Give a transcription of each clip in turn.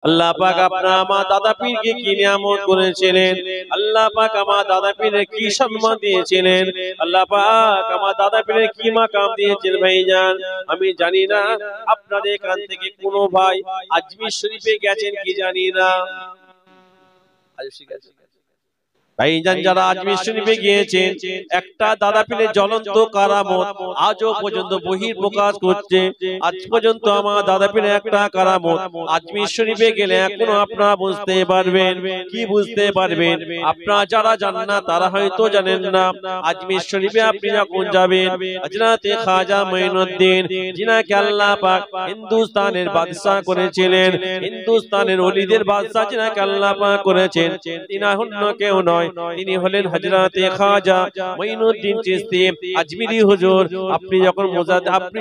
আল্লাহ পাক আপনার আমার দাদা পীরকে কি নিয়ামত করেছিলেন, আল্লাহ পাক আমার দাদা পীরের কি সম্মান দিয়েছিলেন, আল্লাহ পাক আমার দাদা পীরের কি মাকাম দিয়েছেন ভাইজান। আমি জানি না আপনাদের এখান থেকে কোনো ভাই আজমির শরীফে গেছেন কি জানি না। ভাইজান যারা আজমির শরীফে গিয়েছেন, একটা দাদা পীরের জ্বলন্ত কারামত আজও পর্যন্ত বহির প্রকাশ করছে। আজ পর্যন্ত আমার দাদা পীরের একটা কারামত আজমির শরীফে গেলে এখনো আপনারা বুঝতে পারবেন। কি বুঝতে পারবেন? আপনারা যারা জানেন না তারা হয়তো জানেন না, আজমির শরীফে আপনি যখন যাবেন, হযরতে খাজা মঈনুদ্দিন যিনাকে আল্লাহ পাক হিন্দুস্তানের বাদশা করেছিলেন, হিন্দুস্তানের ওলিদের বাদশা যিনাকে আল্লাহ পাক করেছেন, তিনি অন্য কেউ নয়, তিনি হলেন হযরতে খাজা মঈনুদ্দিন চিশতি আজমিরি হুজুর। আপনি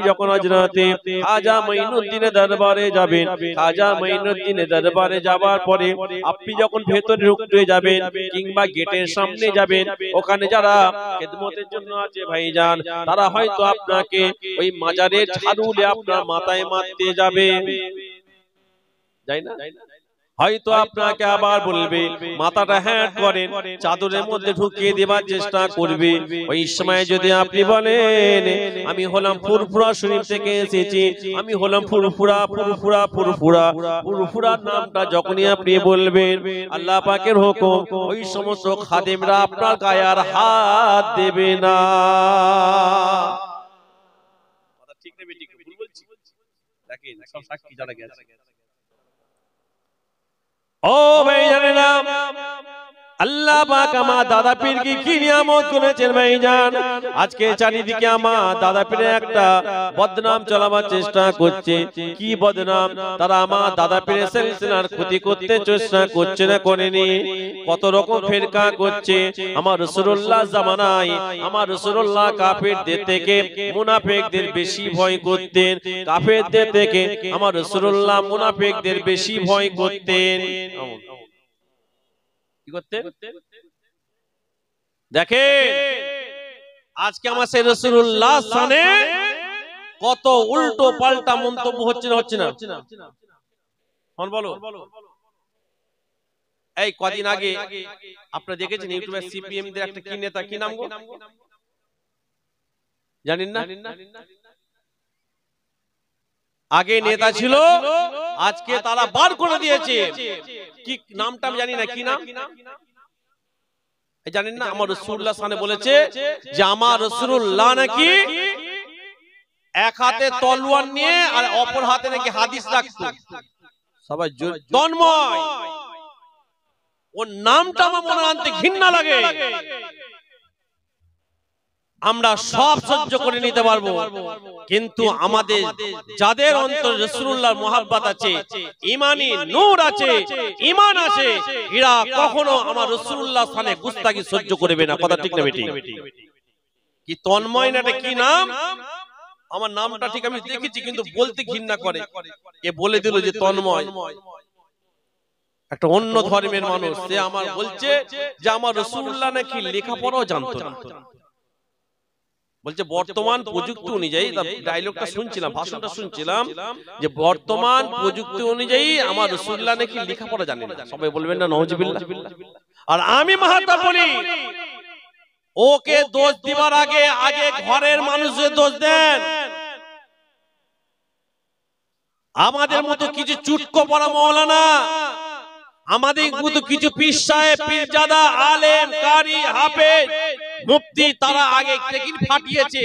যখন হযরতে খাজা মঈনুদ্দিনের দরবারে যাবেন, খাজা মঈনুদ্দিনের দরবারে যাবার পরে আপনি যখন ভেতরে ঢুকতে যাবেন কিংবা গেটের সামনে যাবেন, ওখানে যারা খেদমতের জন্য আছে ভাইজান, তারা হয়তো আপনাকে ওই মাজারের ঝাড়ুলে আপনার মাথায় মারতে যাবে, তাই না? হয়তো আপনাকে আবার বলবে মাথাটা হ্যাট করেন, চাদরের মধ্যে ঢুকিয়ে দেবার চেষ্টা করবে। ওই সময় যদি আপনি বলেন আমি হলাম ফুরফুরা শরীফ থেকে এসেছি, আমি হলাম ফুরফুরা ফুরফুরা ফুরফুরা, ফুরফুরার নামটা যখনই আপনি বলবেন, আল্লাহ পাকের হুকুম ওই সমস্ত খাদেমরা আপনার গায়ে আর হাত দেবে না। ঠিক না বেটি? ভুল বলছি? দেখেন সব সাক্ষী যারা গেছে। ও ভাইজানেরা, আল্লাহ পাক আমার দাদা পীরকে কি নিয়ামত করেছেন ভাইজান। আজকে চারিদিকে আমার দাদা পীরের একটা বদনাম চালাবার চেষ্টা করছে। কি বদনাম? তারা আমার দাদা পীরের সিলসিলার ক্ষতি করতে চেষ্টা করছে না করেনি? কত রকম ফেরকা করছে। আমার রাসূলুল্লাহ জামানায় আমার রাসূলুল্লাহ কাফেরদের থেকে মুনাফিকদের বেশি ভয় করতেন, কাফেরদের থেকে আমার রাসূলুল্লাহ মুনাফিকদের বেশি ভয় করতেন। দেখেন আজকে আমার সেই রাসূলুল্লাহ শানে কত উল্টো পাল্টা মন্তব্য হচ্ছে না? বলো। এই কদিন আগে আপনারা দেখেছেন ইউটিউবে সিপিএম দের একটা কি নেতা, কি নাম গো জানেন না? আগে নেতা ছিল, আজকে তারা বার করে দিয়েছে। কি নামটা আমি জানি না, কি নাম জানেন না? আমার রাসূলুল্লাহ শানে বলেছে যে আমার রাসূলুল্লাহ নাকি এক হাতে তলোয়ার নিয়ে আর অপর হাতে নাকি হাদিস রাখতো। সবাই তন্ময়, ওর নামটা আমার মনে আনতে ঘৃণা লাগে। আমরা সব সহ্য করে নিতে পারবো, কিন্তু আমাদের যাদের অন্তরে রাসূলুল্লাহর মহব্বত আছে, ঈমানি নূর আছে, ঈমান আছে, এরা কখনো আমার রাসূলুল্লাহর শানে গুস্তাখি সহ্য করবে না। কথা ঠিক না বেটি? কি তন্ময় না, এটা কি নাম? আমার নামটা ঠিক আমি দেখেছি, কিন্তু বলতে ঘৃণা করে। এ বলে দিল যে তন্ময়, একটা অন্য ধর্মের মানুষ, সে আমার বলছে যে আমার রাসূলুল্লাহ নাকি লেখাপড়াও জানতো না। বলছে বর্তমান প্রযুক্তি অনুযায়ী, ডায়লগটা শুনছিলাম, ভাষণটা শুনছিলাম, যে বর্তমান প্রযুক্তি অনুযায়ী আমার রাসূলুল্লাহ নাকি লেখাপড়া জানে না। সবাই বলবেন না নাউজুবিল্লাহ? আর আমি মাহাতা বলি, ওকে দোষ দিবার আগে ঘরের মানুষের দোষ দেন। আমাদের মতো কিছু চুটকো পড়া মাওলানা, আমাদের মতো কিছু পীর সাহেব, পীরজাদা, আলেম, কারি, হাফেজ, মুফতি, তারা আগে থেকে ফাটিয়েছে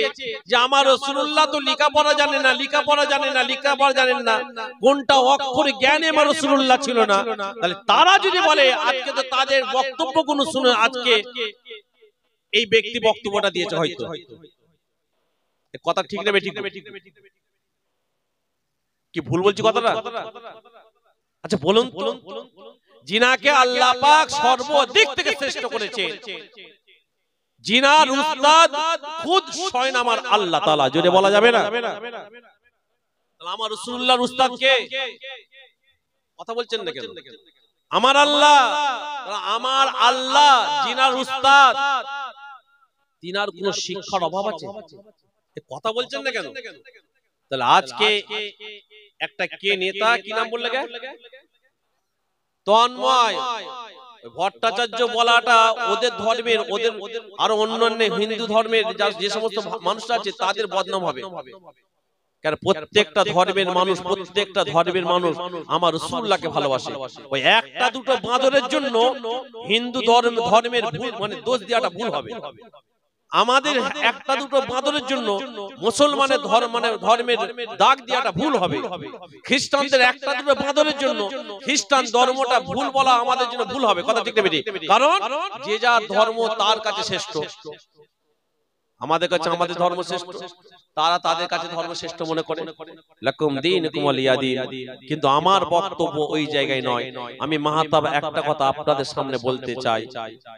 যে আমার রাসূলুল্লাহ তো লেখাপড়া জানে না, কোনটা অক্ষর জ্ঞানে আমার রাসূলুল্লাহ ছিল না। তাহলে তারা যদি বলে, আজকে তো তাদের বক্তব্য কোন শুনে আজকে এই ব্যক্তি বক্তব্যটা দিয়েছে, হয়তো কথা ঠিক না বেঠিক? কি ভুল বলছি কথাটা? আচ্ছা বলুন তো, জিনাকে আল্লাহ পাক সর্বদিক থেকে শ্রেষ্ঠ করেছে, জিনার উস্তাদ খুদ স্বয়ং আমার আল্লাহ তাআলা, জোরে বলা যাবে না? আমার রাসূলুল্লাহর উস্তাদ কে? কথা বলছেন না কেন? আমার আল্লাহ। আমার আল্লাহ জিনার উস্তাদ, তিনার কোন শিক্ষার অভাব আছে? কথা বলছেন না কেন? তাহলে আজকে একটা কে নেতা, কি নাম বললে? তন্ময় ভট্টাচার্য বলাটা ওদের ধর্মের, ওদের আরো অন্যান্য হিন্দু ধর্মের যে সমস্ত মানুষ আছে তাদের বদনাম হবে। কারণ প্রত্যেকটা ধর্মের মানুষ আমার রাসূলুল্লাহকে ভালোবাসে। ওই একটা দুটো বাঁদরের জন্য হিন্দু ধর্মের ভুল মানে দোষ দেওয়াটা ভুল হবে। আমাদের একটা দুটো বাঁদরের জন্য মুসলমানের ধর্মের দাগ দেওয়াটা ভুল হবে। খ্রিস্টানদের একটা দুটো বাঁদরের জন্য খ্রিস্টান ধর্মটা ভুল বলা আমাদের জন্য ভুল হবে। কথা ঠিক না বেটি? কারণ যে যার ধর্ম তার কাছে শ্রেষ্ঠ। আমাদের কাছে আমাদের ধর্ম শ্রেষ্ঠ, তারা তাদের কাছে ধর্ম শ্রেষ্ঠ মনে করে। লাকুম দীনুকুম ওয়ালিয়া দীন। কিন্তু আমার বক্তব্য ওই জায়গায় নয়। আমি মাহতাব একটা কথা আপনাদের সামনে বলতে চাই।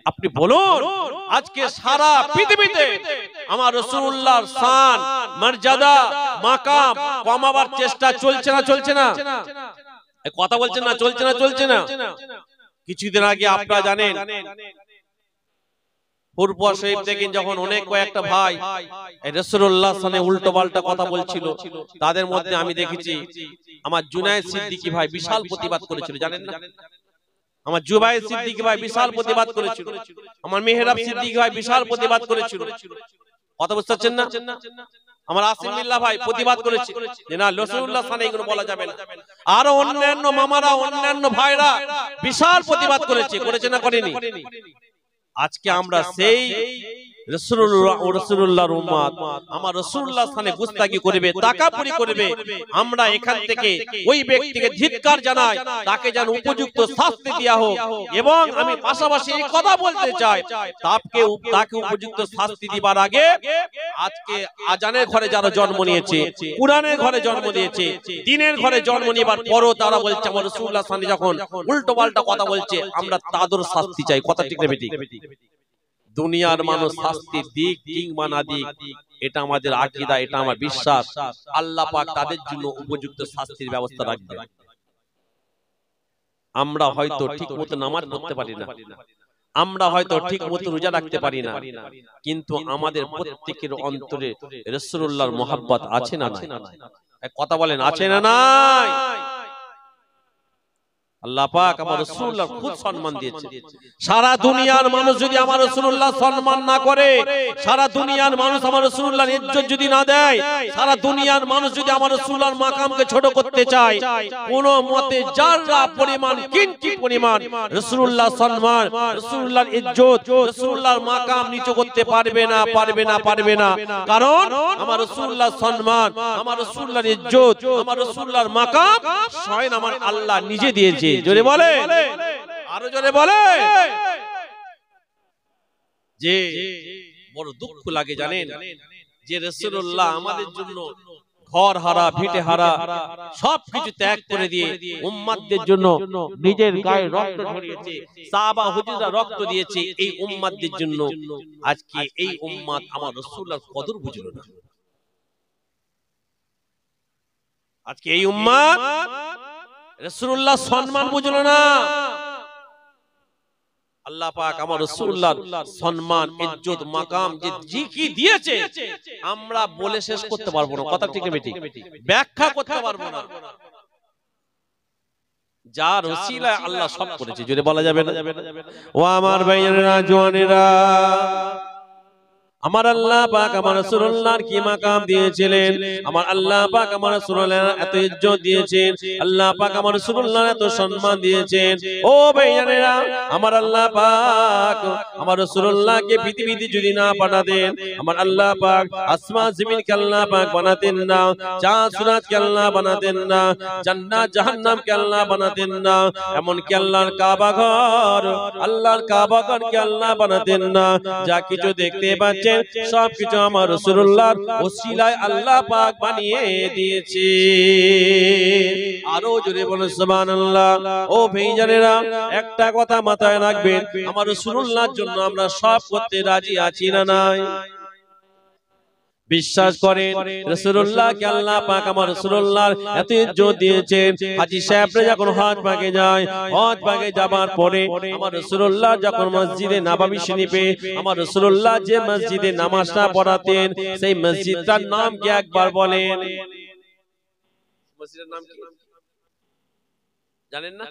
আপনি বলুন, আজকে সারা পৃথিবীতে আমার রাসূলুল্লাহর শান, মর্যাদা, মাকাম কমাবার চেষ্টা চলছে না চলছে না? এই কথা বলছেন না, চলছে না চলছে না? কিছুদিন আগে আপনারা জানেন পূর্বপুর শরীফ থেকে যখন অনেক কয়েকটা ভাই রাসূলুল্লাহর সামনে উল্টো পাল্টা কথা বলছিল, তাদের মধ্যে আমি দেখেছি আমার জুনায়েদ সিদ্দিকী ভাই বিশাল প্রতিবাদ করেছিল, জানেন না? আমার জুবায়ের সিদ্দিকী ভাই বিশাল প্রতিবাদ করেছিল, আমার মেহরাব সিদ্দিকী ভাই বিশাল প্রতিবাদ করেছিল। কথা বুঝতে পারছেন না? আমার আসিম বিল্লাহ ভাই প্রতিবাদ করেছে যে না, রাসূলুল্লাহর সামনে এগুলো বলা যাবে না। আর অন্যান্য মামারা, অন্যান্য ভাইরা বিশাল প্রতিবাদ করেছে না করেনি? আজকে আমরা সেই রাসূলুল্লাহর উম্মত, আমার রাসূলুল্লাহর স্থানে গুস্তাখি করবে, তাকাপুরি করবে, আমরা এখান থেকে ওই ব্যক্তিকে ধিক্কার জানাই, তাকে যেন উপযুক্ত শাস্তি দেয়া হোক। এবং আমি পাশাপাশি এই কথা বলতে চাই, তাকে উপযুক্ত শাস্তি দিবার আগে আজকে আজানের ঘরে যারা জন্ম নিয়েছে, কুরআনের ঘরে জন্ম নিয়েছে, দ্বীনের ঘরে জন্ম নেবার পরও তারা বলছে আমার রাসূলুল্লাহর সামনে যখন উল্টো পাল্টা কথা বলছে আমরা তাদের শাস্তি চাই। কথা ঠিক না বেটি? দুনিয়ার মানুষ শাস্তি দিক কিংবা না দিক, এটা আমাদের আকীদা, এটা আমার বিশ্বাস। আল্লাহ পাক তাদের জন্য উপযুক্ত শাস্তির ব্যবস্থা রাখবেন। আমরা হয়তো ঠিক মতো নামাজ পড়তে পারি না, আমরা হয়তো ঠিক মতো রোজা রাখতে পারি না, কিন্তু আমাদের প্রত্যেকের অন্তরে রাসূলুল্লাহর মহব্বত আছে না নাই? কথা বলেন, আছে না নাই? আল্লাহ পাক আমার রাসূলুল্লাহর খুব সম্মান দিয়েছে। সারা দুনিয়ার মানুষ যদি আমার রাসূলুল্লাহ সম্মান না করে, সারা দুনিয়ার মানুষ আমার রাসূলুল্লাহর ইজ্জত যদি না দেয়, সারা দুনিয়ার মানুষ যদি আমার রাসূলুল্লাহর মাকামকে ছোট করতে চায়, কোন মতে যারা পরিমাণ কিঞ্চিত পরিমাণ রাসূলুল্লাহর সম্মান, রাসূলুল্লাহর ইজ্জত, রাসূলুল্লাহর মাকাম নিচু করতে পারবে না, পারবে না, পারবে না। কারণ আমার রাসূলুল্লাহর সম্মান, আমার রাসূলুল্লাহর ইজ্জত, আমার রাসূলুল্লাহর মাকাম স্বয়ং আমার আল্লাহ নিজে দিয়েছে। জোরে বলে, আরো জোরে বলে। যে বড় দুঃখ লাগে জানেন, যে রাসূলুল্লাহ আমাদের জন্য ঘর হারা, ভিটে হারা, সবকিছু ত্যাগ করে দিয়ে উম্মতদের জন্য নিজের গায়ে রক্ত ঝরিয়েছে, সাহাবা হুজুররা রক্ত দিয়েছে এই উম্মতদের জন্য। আজকে এই উম্মত আমার রাসূলুল্লাহর কদর বুঝলো না। আজকে এই উম্মত রাসূলুল্লাহর সম্মান বুঝলো না। আল্লাহ পাক আমার রাসূলুল্লাহর সম্মান, ইজ্জত, মাকাম যে কি দিয়েছে আমরা বলে শেষ করতে পারবো না। কথা ঠিক না বেটি? ব্যাখ্যা করতে পারবো না। যার ওসিলায় আল্লাহ সব করেছে, যদি বলা যাবে না। ও আমার ভাইয়েরা, জওয়ানেরা, আমার আল্লাহ পাক আমার রাসূলুল্লাহর কি মাকাম দিয়েছিলেন, আমার আল্লাহ পাক আমার রাসূলুল্লাহর এত ইজ্জত দিয়েছেন, আল্লাহ পাক আমার রাসূলুল্লাহর এত সম্মান দিয়েছেন। ও ভাইয়ানেরা, আমার আল্লাহ পাক আমার রাসূলুল্লাহকে পৃথিবীতে যদি না পাঠাতেন, আমার আল্লাহ পাক আসমান জমিনকে আল্লাহ পাক বানাতেন না, চাঁদ সূরজকে আল্লাহ বানাতেন না, জান্নাত জাহান্নামকে আল্লাহ বানাতেন না, এমন কি আল্লাহর কাবা ঘরকে আল্লাহ বানাতেন না। যা কিছু দেখতে পাচ্ছেন সবকিছু আমার রাসূলুল্লাহর ওসিলায় আল্লাহ পাক বানিয়ে দিয়েছে। আরো জোরে বলেন সুবহানাল্লাহ। ও ভাইজানেরা, একটা কথা মাথায় রাখবেন, আমার রাসূলুল্লাহর জন্য আমরা সব করতে রাজি আছি না নাই? বিশ্বাস করেন রাসূলুল্লাহকে আল্লাহ পাক আমার রাসূলুল্লাহর এত ইজ্জত দিয়েছেন। হাজী সাহেবরা যখন হজ পাকে যায়, হজ পাকে যাবার পরে আমার রাসূলুল্লাহ যখন মসজিদে নববী শরীফে আমার রাসূলুল্লাহ যে মসজিদে নামাজটা পড়াতেন, সেই মসজিদটার নাম কি একবার বলেন? মসজিদের নাম কি জানেন না?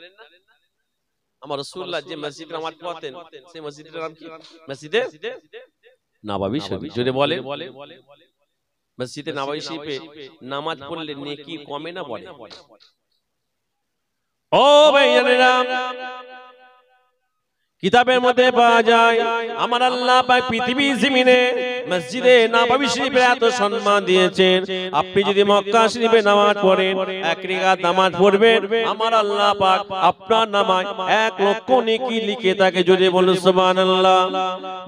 আমার রাসূলুল্লাহ যে মসজিদে নামাজ পড়তেন সেই মসজিদের নাম কি? মসজিদে নববী শরীফ। জোরে বলেন। মসজিদে নববী শরীফে নামাজ পড়লে নেকি কমে না বলে? ও ভাইয়েরা, কিতাবের মধ্যে পাওয়া যায় আমার আল্লাহ পাক পৃথিবী জমিনে মসজিদে নববী শরীফে এত সম্মান দিয়েছেন। আপনি যদি মক্কা শরীফে নামাজ পড়েন, এক রাকাত নামাজ পড়বেন, আমার আল্লাহ পাক আপনার নামায় 1 লক্ষ নেকি লিখে থাকে। যদি বলুন সুবহানাল্লাহ।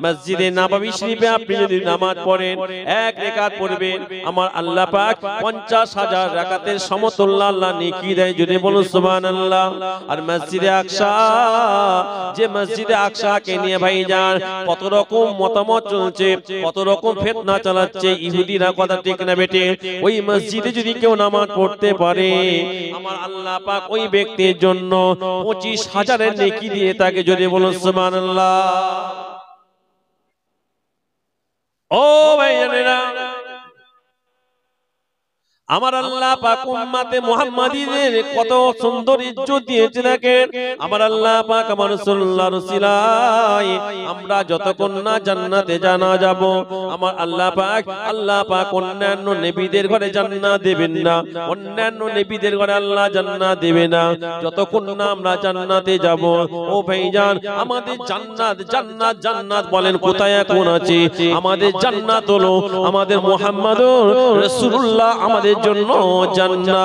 মসজিদে নববী শরীফে আপনি যদি নামাজ পড়েন, 1 রাকাত পড়বেন, আমার আল্লাহ পাক 50,000 রাকাতের সমতুল্য আল্লাহ নেকি দেয়। যদি বলুন সুবহানাল্লাহ। আর মসজিদে আকসা, যে মসজিদে আকসাকে নিয়ে ভাইজান কত রকম মতামত চলছে, কত রকম ফিতনা চালাচ্ছে ইহুদিরা, কথা ঠিক না বেটে? ওই মসজিদে যদি কেউ নামাজ পড়তে পারে, আমার আল্লাহ পাক ওই ব্যক্তির জন্য 25,000 এর নেকি দিয়ে থাকে। যদি বলুন সুবহানাল্লাহ। ও ভাইজানেরা, আমার আল্লাহ পাক উম্মতে মুহাম্মাদীদের কত সুন্দর ইজ্জত দিয়েছে দেখেন। আমার আল্লাহ পাক আমার রাসূলুল্লাহর উসিলায় আমরা যতক্ষণ না জান্নাতে জানা যাব, আমার আল্লাহ পাক অন্যান্য নবীদের ঘরে জান্নাত দেবেন না, অন্যান্য নবীদের ঘরে আল্লাহ জান্নাত দেবে না যতক্ষণ না আমরা জান্নাতে যাব। ও ভাইজান, আমাদের জান্নাত জান্নাত জান্নাত বলেন কোথায় এখন আছে? আমাদের জান্নাত হলো আমাদের মুহাম্মদুর রাসূলুল্লাহ আমাদের জন্য জান্নাত।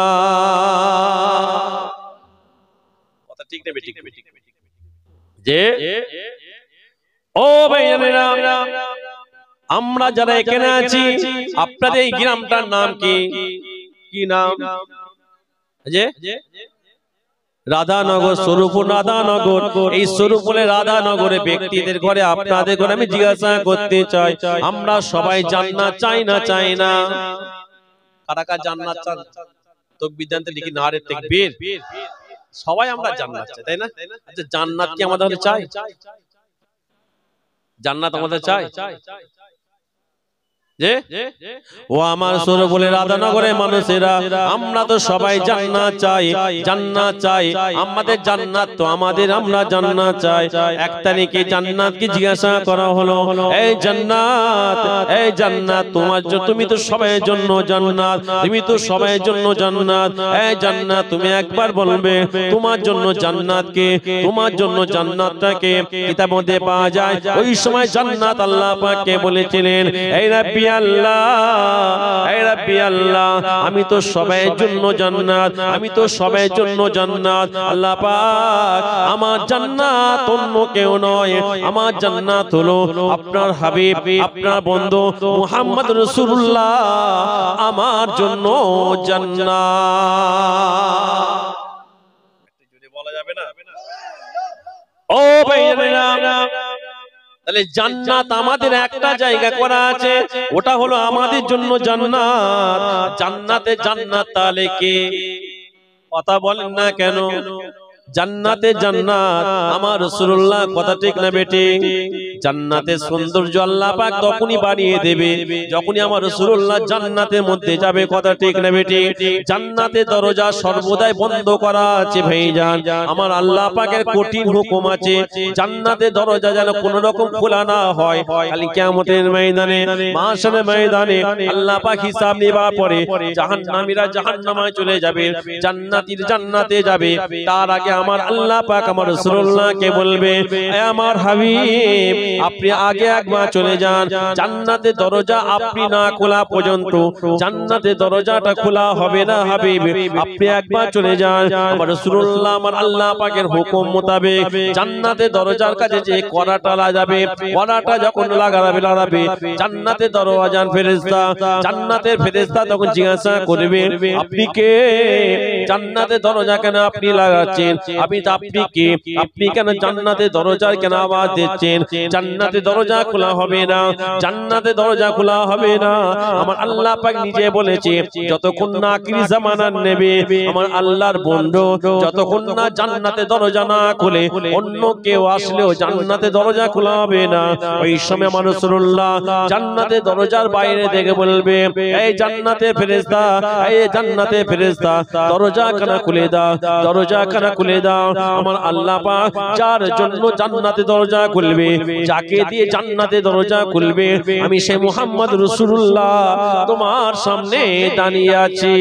কথা ঠিক না বেঠিক? যে ও ভাইয়েরা, আমরা যারা এখানে আছি, আপনাদের এই গ্রামটার নাম কি? কি নাম? যে রাধানগর, স্বরূপপুর রাধানগর। এই স্বরূপপুরে রাধানগরে ব্যক্তিদের ঘরে, আপনাদের ঘরে আমি জিজ্ঞাসা করতে চাই, আমরা সবাই জান্নাত চাই না চাই না? কারা কারা জান্নাত চান? তাকবীর দেন তো লিখি, নারে তাকবীর। সবাই আমরা জান্নাত চাই, তাই না? আচ্ছা, জান্নাত কি আমাদের হলে চাই? জান্নাত আমাদের চাই? যে ও আমার স্বরূপপুরে রাধানগরের মানুষেরা, আমরা তো সবাই জান্নাত চাই, জান্নাত চাই। আমাদের জান্নাত তো আমাদের, আমরা জান্নাত চাই। 1 তারিখে জান্নাতকে জিজ্ঞাসা করা হলো, এই জান্নাত, এই জান্নাত তোমার জন্য, তুমি তো সবাইয়ের জন্য জান্নাত, তুমি তো সবাইয়ের জন্য জান্নাত। এই জান্নাত তুমি একবার বলবে তোমার জন্য জান্নাতকে, তোমার জন্য জান্নাতটাকে? কিতাবের মধ্যে পাওয়া যায় ওই সময় জান্নাত আল্লাহ পাককে বলেছিলেন, এই রাব্বি আল্লাহ, এই রাব্বি আল্লাহ, আমি তো সবাইয়ের জন্য জান্নাত, আমি তো সবাইয়ের জন্য জান্নাত। আল্লাহ পাক আমার জান্নাত অন্য কেউ নয়, আমার জান্নাত হলো আপনার হাবিব, আপনার বন্ধু মুহাম্মদ রাসূলুল্লাহ আমার জন্য জান্নাত। যদি বলা যাবে না? ও ভাইয়েরা, তাহলে জান্নাত আমাদের একটা জায়গা করা আছে, ওটা হলো আমাদের জন্য জান্নাত। জান্নাতে জান্নাত তাহলে কে? কথা বলেন না কেন? জান্নাতে জান্নাত আমার রাসূলুল্লাহ, কথা ঠিক না বেটি? জান্নাতের সৌন্দর্য আল্লাহ পাক তখনই বাড়িয়ে দেবে যখনই আমার রাসূলুল্লাহ জান্নাতের মধ্যে যাবে, কথা ঠিক না বেটি? জান্নাতের দরজা সর্বদাই বন্ধ করা আছে ভাইজান। আমার আল্লাহ পাকের কঠিন হুকুম আছে, জান্নাতের দরজা যেন কোনো রকম খোলা না হয়। খালি কিয়ামতের ময়দানে, মাহশারের ময়দানে আল্লাহ পাক হিসাব নেবার পরে জাহান্নামীরা জাহান্নামে চলে যাবে, জান্নাতীরা জান্নাতে যাবে। তার আগে আমার আল্লাহ পাক আমার রাসূলুল্লাহকে বলবে, এ আমার হাবিব, আপনি আগে একবার চলে যান, জান্নাতের দরজা আপনি না খোলা পর্যন্ত জান্নাতের দরজাটা খোলা হবে না হাবিব, আপনি একবার চলে যান। আমার রাসূলুল্লাহ আমার আল্লাহ পাকের হুকুম মোতাবেক জান্নাতের দরজার কাছে যে কড়াটা লাগাবে, কড়াটা যখন লাগাবে জান্নাতের দরওয়াজার ফেরেশতা, জান্নাতের ফেরেশতা তখন জিজ্ঞাসা করবে, আপনি কে? জান্নাতের দরজা কেন আপনি লাগাচ্ছেন? আপনি কে? আপনি কেন জান্নাতের দরজার কেন আওয়াজ দিচ্ছেন? জান্নাতের দরজা খোলা হবে না, জান্নাতের দরজা খোলা হবে না। আমার আল্লাহ পাক নিজে বলেছে, যতক্ষণ না আখিরি জামানার নেবে আমার আল্লাহর বন্ধু, যতক্ষণ না জান্নাতের দরজা না খুলে অন্য কেউ আসলেও জান্নাতের দরজা খোলা হবে না। ওই সময় আমার রাসূলুল্লাহ জান্নাতের দরজার বাইরে থেকে বলবে, এই জান্নাতের ফেরেশতা, এই জান্নাতের ফেরেশতা, দরজা দরজাখানা খুলে দাও, দরজাখানা খুলে দাও। আমার আল্লাহ পাক যার জন্য জান্নাতে দরজা খুলবে, যাকে দিয়ে জান্নাতে দরজা খুলবে, আমি সেই মুহাম্মদ রাসূলুল্লাহ তোমার সামনে দাঁড়িয়ে আছি।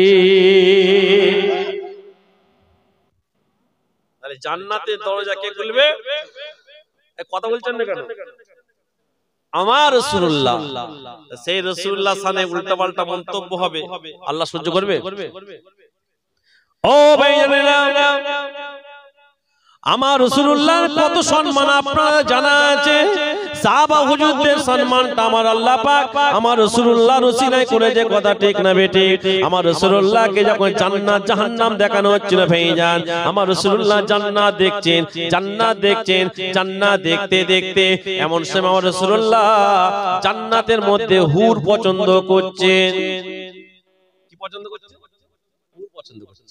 তাহলে জান্নাতের দরজা কে খুলবে? কথা বলছেন না কেন? আমার রাসূলুল্লাহ। সেই রাসূলুল্লাহ সামনে উল্টাপাল্টা মন্তব্য হবে, আল্লাহ সহ্য করবে? ও ভাইজানেরা, আমার রাসূলুল্লাহর কত সম্মান আপনারা জানা আছে। সাহাবা হুজুরদের সম্মানটা আমার আল্লাহ পাক আমার রাসূলুল্লাহর ওসিলায় করেছে, কথা ঠিক না বেটি? আমার রাসূলুল্লাহকে যখন জান্নাত জাহান্নাম দেখানো হচ্ছিল ভাইজান, আমার রাসূলুল্লাহ জান্নাত দেখছেন, জান্নাত দেখছেন, জান্নাত দেখতে দেখতে এমন সময় আমার রাসূলুল্লাহ জান্নাতের মধ্যে হুর পছন্দ করছেন। কি পছন্দ করছেন? হুর পছন্দ করছেন।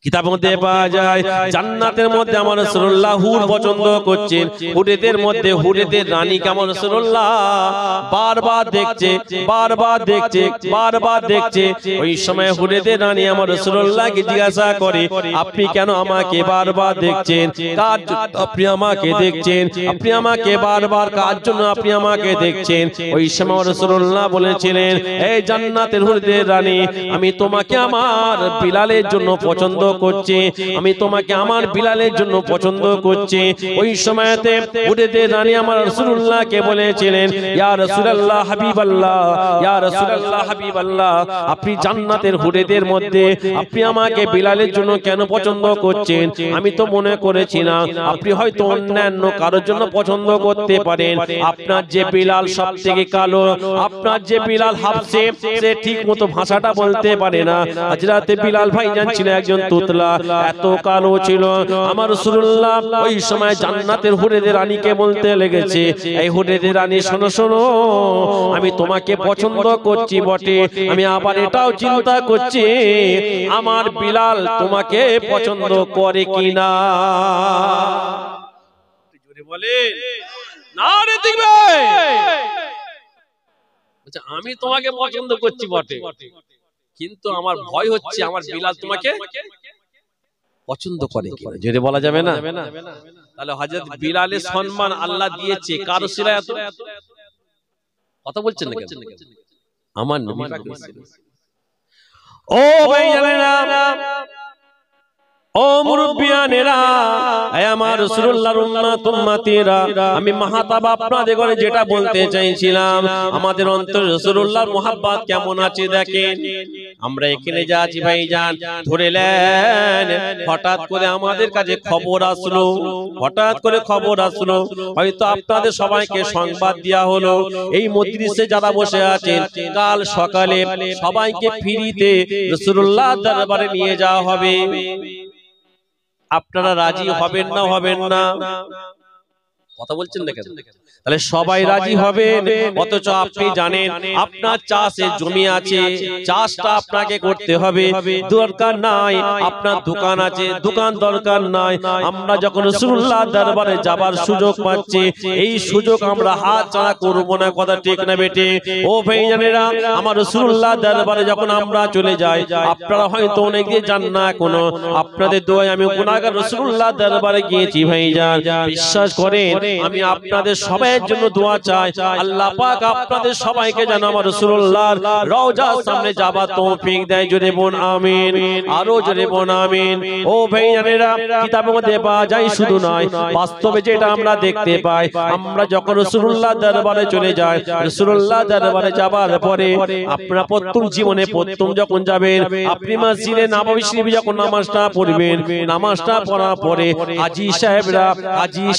কিতাবের মধ্যে পাওয়া যায় জান্নাতের মধ্যে আমার রাসূলুল্লাহ হুর পছন্দ করছেন। হুরেদের মধ্যে হুরেদের রানীকে আমার রাসূলুল্লাহ বারবার দেখছে, বারবার দেখছে, বারবার দেখছে। ওই সময় হুরেদের রানী আমার রাসূলুল্লাহকে জিজ্ঞাসা করে, আপনি কেন আমাকে বারবার দেখছেন? কার জন্য আপনি আমাকে দেখছেন? আপনি আমাকে বারবার কার জন্য আপনি আমাকে দেখছেন? ওই সময় রাসূলুল্লাহ বলেছিলেন, এই জান্নাতের হুরেদের রানী, আমি তোমাকে আমার বিলালের জন্য পছন্দ করছে, আমি তোমাকে আমার বিলালের জন্য পছন্দ করছি। ওই সময়তে হুরেদের রানী আমার রাসূলুল্লাহকে বলেছিলেন, ইয়া রাসূলুল্লাহ হাবিবাল্লাহ, ইয়া রাসূলুল্লাহ হাবিবাল্লাহ, আপনি জান্নাতের হুরেদের মধ্যে আপনি আমাকে বিলালের জন্য কেন পছন্দ করছেন? আমি তো মনে করেছি না, আপনি হয়তো অন্যান্য কারোর জন্য পছন্দ করতে পারেন। আপনার যে বিলাল সবথেকে কালো, আপনার যে বিলাল হাফসে, সে ঠিক মতো ভাষাটা বলতে পারে না। হযরত বিলাল ভাইজান ছিল একজন তুতলা, এত কালো ছিল। আমার রাসূলুল্লাহ ওই সময় জান্নাতের হুরেদের রানীকে বলতে লেগেছে, এই হুরেদের রানী শোনো শোনো, আমি তোমাকে পছন্দ করছি বটে, আমি আবার এটাও চিন্তা করছি আমার বিলাল তোমাকে পছন্দ করে কিনা। জোরে বলেন না রে দিবে। আচ্ছা, আমি তোমাকে পছন্দ করছি বটে, কিন্তু আমার ভয় হচ্ছে আমার বিলাল তোমাকে পছন্দ করে কিনা। যদি বলা যাবে না, তাহলে হযরত বিলালের সম্মান আল্লাহ দিয়েছে কার ওসিলায়? এত কথা বলছেন না কেন? আমার নবী পাক। ও ভাইজানেরা, ও মুরব্বিয়ানেরা, এই আমার রাসূলুল্লাহর উম্মতেরা, আমি মাহতাব আপনাদের ঘরে যেটা বলতে চাইছিলাম, আমাদের অন্তরে রাসূলুল্লাহর মুহাব্বত কেমন আছে দেখেন। আমরা এখানে যা আছি ভাইজান, ধরে নেন হঠাৎ করে আমাদের কাছে খবর আসলো, হঠাৎ করে খবর আসলো, হয়তো আপনাদের সবাইকে সংবাদ দেয়া হলো, এই মজলিসে যারা বসে আছেন কাল সকালে সবাইকে ফ্রিতে রাসূলুল্লাহর দরবারে নিয়ে যাওয়া হবে। আপনারা রাজি হবেন না হবেন না? কথা বলছেন না কেন? তাহলে সবাই রাজি হবেন, অথচ আপনি জানেন আপনার চাষের জমি আছে, চাষটা আপনাকে করতে হবে। দরকার নাই আপনার দোকান আছে, দোকান দরকার নাই। আমরা যখন রাসূলুল্লাহর দরবারে যাবার সুযোগ পাচ্ছি, এই সুযোগ আমরা হাত ছাড়া করব না। কথা ঠিক না বেটে? ও ভাইজানেরা, আমার রাসূলুল্লাহর দরবারে যখন আমরা চলে যাই, আপনারা হয়তো অনেক দিয়ে যান না এখনো, আপনাদের দোয়ায় আমি গুনাহগার রাসূলুল্লাহর দরবারে গিয়েছি ভাইজান। বিশ্বাস করেন, আমি আপনাদের সবাইয়ের জন্য দোয়া চাই, আল্লাহ পাক আপনাদের সবাইকে যেন আমার রাসূলুল্লাহর রওজার সামনে যাবার তৌফিক দেয়। জোরে বল আমিন, আরো জোরে বল আমিন। ও ভাইজানেরা, কিতাবের মধ্যে পাওয়া যায়, শুধু নয় বাস্তবে যেটা আমরা দেখতে পাই, আমরা যখন রাসূলুল্লাহর দরবারে চলে যাই, রাসূলুল্লাহর দরবারে যাবার পরে আপনারা প্রথম জীবনে প্রথম যখন যাবেন, আপনি মসজিদে নববী শরীফে যখন নামাজটা পড়বেন, নামাজটা পড়ার পরে হাজী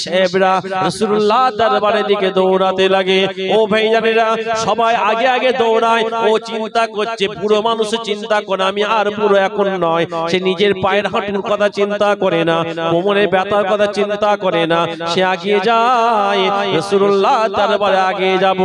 সাহেবরা রাসূলুল্লাহর দরবারের দিকে দৌড়াতে লাগে। ও ভাইজানেরা, সবাই আগে আগে দৌড়ায়। ও চিন্তা করছে, বুড়ো মানুষ চিন্তা করে আমি আর বুড়ো এখন নয়। সে নিজের পায়ের হাঁটুর কথা চিন্তা করে না, কোমরের ব্যথার কথা চিন্তা করে না, সে আগিয়ে যায়। রাসূলুল্লাহর দরবারে আগে যাব,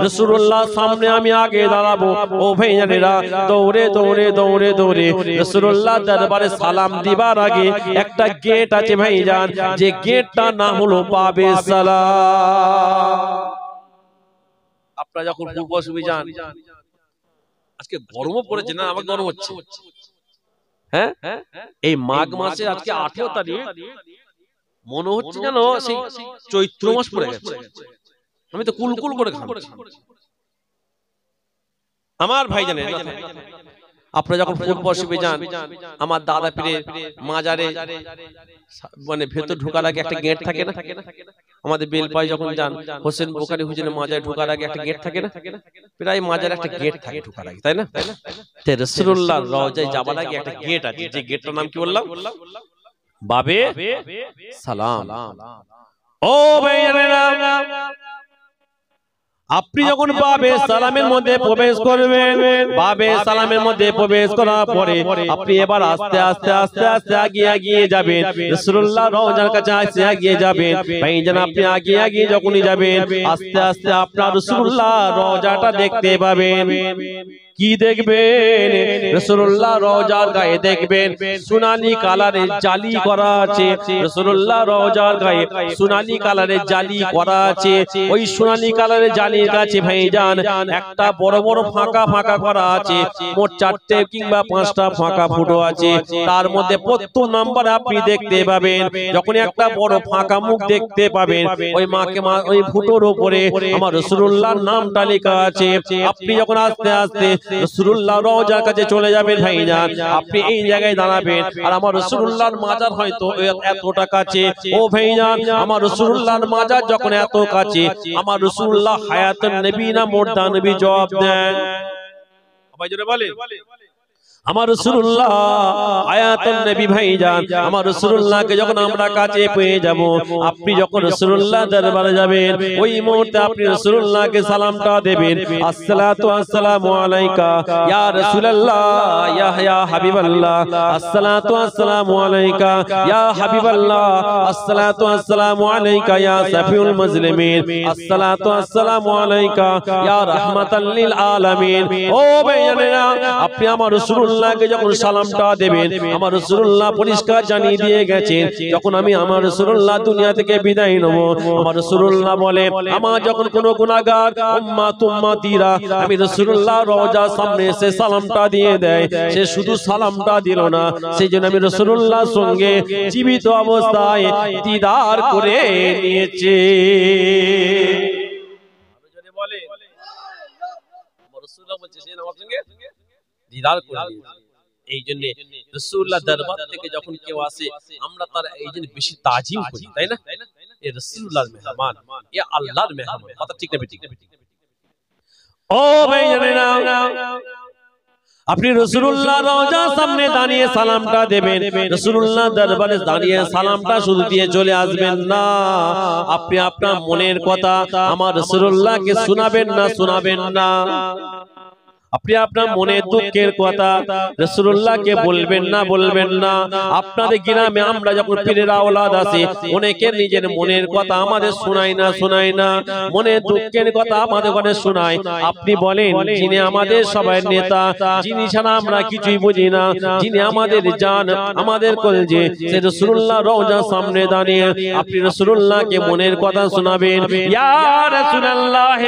রাসূলুল্লাহর সামনে আমি আগে দাঁড়াবো। ও ভাইজানেরা, দৌড়ে দৌড়ে দৌড়ে দৌড়ে রাসূলুল্লাহর দরবারে সালাম দিবার আগে একটা গেট আছে ভাইজান, যে গেটটা নাম হলো বাবে সালাম। আপনারা যখন পূর্ব সুবি যান, আজকে গরমও পড়েছে না? আমার গরম হচ্ছে। হ্যাঁ, এই মাঘ মাসে আজকে 18 তারিখ, মনে হচ্ছে যেন সেই চৈত্র মাস পড়ে গেছে। আমি তো কুলকুল করে খাচ্ছি। আমার ভাই জানেন, আপনারা যখন ফুটবল শিবে যান, আমার দাদা পীরের মাজারে মানে ভেতর ঢোকার আগে একটা গেট থাকে না? আমাদের বেলপাই যখন যান, হোসেন বোখারি হুজুরের মাজারে ঢোকার আগে একটা গেট থাকে না? প্রায় মাজারে একটা গেট থাকে ঢোকার আগে, তাই না? তে রাসূলুল্লাহর রওজায় যাবার আগে একটা গেট আছে, যে গেটটার নাম কি বললাম? বাবে সালাম। ও ভাইয়েরা, আপনি যখন বাবে সালামের মধ্যে প্রবেশ করবেন, বাবে সালামের মধ্যে প্রবেশ করার পরে আপনি এবার আস্তে আস্তে আস্তে আস্তে এগিয়ে যাবেন, রাসূলুল্লাহর রওজার কাছে আস্তে এগিয়ে যাবেন। ভাইজান, আপনি এগিয়ে যখনই যাবেন, আস্তে আস্তে আপনার রাসূলুল্লাহর রওজাটা দেখতে পাবেন। কি দেখবেন? রাসূলুল্লাহ রওজার গায়ে দেখবেন সোনালী কালারের জালি করা আছে। রাসূলুল্লাহ রওজার গায়ে সোনালী কালারের জালি করা আছে। ওই সোনালী কালারের জালির কাছে ভাইজান একটা বড় বড় ফাঁকা ফাঁকা করা আছে, মোট 4টে কিংবা 5টা ফাঁকা ফুটো আছে। তার মধ্যে প্রত্যেক নাম্বার আপনি দেখতে পাবেন, যখন একটা বড় ফাঁকা মুখ দেখতে পাবেন, ওই ওই ফুটোর উপরে আমার রাসূলুল্লাহর নামটা লেখা আছে। আপনি যখন আস্তে আস্তে রাসূলুল্লাহ রওজার কাছে চলে যাবেন ভাইজান, আপনি এই জায়গায় দাঁড়াবেন, আর আমার রাসূলুল্লাহর মাজার হয়তো এতটা কাছে। ও ভাইজান, আমার রাসূলুল্লাহর মাজার যখন এত কাছে, আমার রাসূলুল্লাহ হায়াতুন নবী না মুর্দা নবী জবাব দেন? সবাই জোরে বলে, আমার রাসূলুল্লাহ হায়াতুন নবী ভাইজান। আমার রাসূলুল্লাহকে যখন আমরা কাছে পেয়ে যাব, আপনি যখন রাসূলুল্লাহ দরবারে যাবেন, ওই মুহূর্তে আপনি রাসূলুল্লাহকে সালামটা দেবেন, আসসালাতু আসসালামু আলাইকা ইয়া রাসূলুল্লাহ ইয়া হাবিবাল্লাহ, আসসালাতু আসসালামু আলাইকা ইয়া হাবিবাল্লাহ, আসসালাতু আসসালামু আলাইকা ইয়া সাফিউল মুজলিমিন, আসসালাতু আসসালামু আলাইকা ইয়া রাহমাতাল লিল আলামিন। ও ভাইয়েরা, আপনি আমার রাসূলুল্লাহকে যখন সালামটা দেবেন, আমার রাসূলুল্লাহ পরিষ্কার জানিয়ে দিয়ে গেছেন, যখন আমি আমার রাসূলুল্লাহ দুনিয়া থেকে বিদায় নেব, আমার রাসূলুল্লাহ বলে, আমার যখন কোনো গুনাহগার উম্মতিরা আমি রাসূলুল্লাহ রওজার সামনে এসে সালামটা দিয়ে দেয়, সে শুধু সালামটা দিল না, সেজন্য আমি রাসূলুল্লাহর সঙ্গে জীবিত অবস্থায় দিদার করে নিয়েছে। বলে রাসূলুল্লাহ বলছে, সে আমার সঙ্গে দিদার করে। এই জন্য রাসূলুল্লাহ দরবার থেকে যখন কেউ আসে, আমরা তার এই জন্য বেশি তাজিম করি, তাই না? এ রাসূলুল্লাহর মেহমান, এ আল্লাহর মেহমান। কথা ঠিক না ঠিক? ও ভাইজানেরা, আপনি রাসূলুল্লাহর রওজার সামনে দাঁড়িয়ে সালামটা দেবেন, রাসূলুল্লাহ দরবারে দাঁড়িয়ে সালামটা শুধু দিয়ে চলে আসবেন না, আপনি আপনার মনের কথা আমার রাসূলুল্লাহকে শোনাবেন না। আপনি আপনার মনের দুঃখের কথা রাসূলুল্লাহকে বলবেন না। আপনাদের গ্রামে আমরা যখন পীরের আওলাদ আছি, অনেকে নিজের মনের কথা আমাদের শোনায় না, মনের দুঃখের কথা আমাদের কাছে শোনায়। আপনি বলেন, যিনি আমাদের সবাই নেতা, যিনি ছাড়া আমরা কিছুই বুঝি না, যিনি আমাদের জান, আমাদের কলজে, সে রাসূলুল্লাহ রওজার সামনে দাঁড়িয়ে আপনি রাসূলুল্লাহকে মনের কথা শোনাবেন। ইয়া রাসূলুল্লাহ,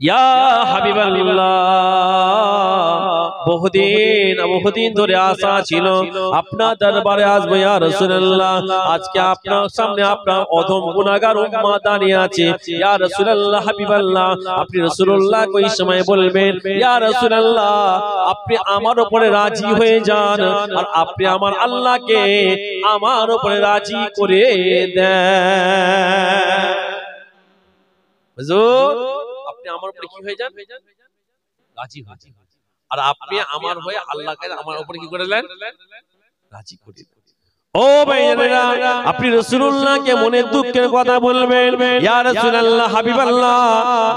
ইয়া হাবিবাল্লাহ, বহুদিন ধরে আশা ছিল আপনার দরবারে আসবো ইয়া রাসূলুল্লাহ। আজকে আপনার সামনে আপনার অধম গুনাহগার উম্মত দাঁড়িয়ে আছে। ইয়া রাসূলুল্লাহ, হাবিবাল্লাহ, আপনি রাসূলুল্লাহকে ওই সময় বলবেন, ইয়া রাসূলুল্লাহ, আপনি আমার উপরে রাজি হয়ে যান, আর আপনি আমার আল্লাহকে আমার উপরে রাজি করে দেন। হুজুর, আপনি আমার উপরে কি হয়ে যান? রাজি হয়ে যান। আর আপনি আমার হয়ে আল্লাহকে আমার উপরে কি করে দেন? রাজি করে দেন। ও ভাইয়েরা, আপনি রাসূলুল্লাহকে মনের দুঃখের কথা বলবেন, ইয়া রাসূলুল্লাহ, হাবিবাল্লাহ,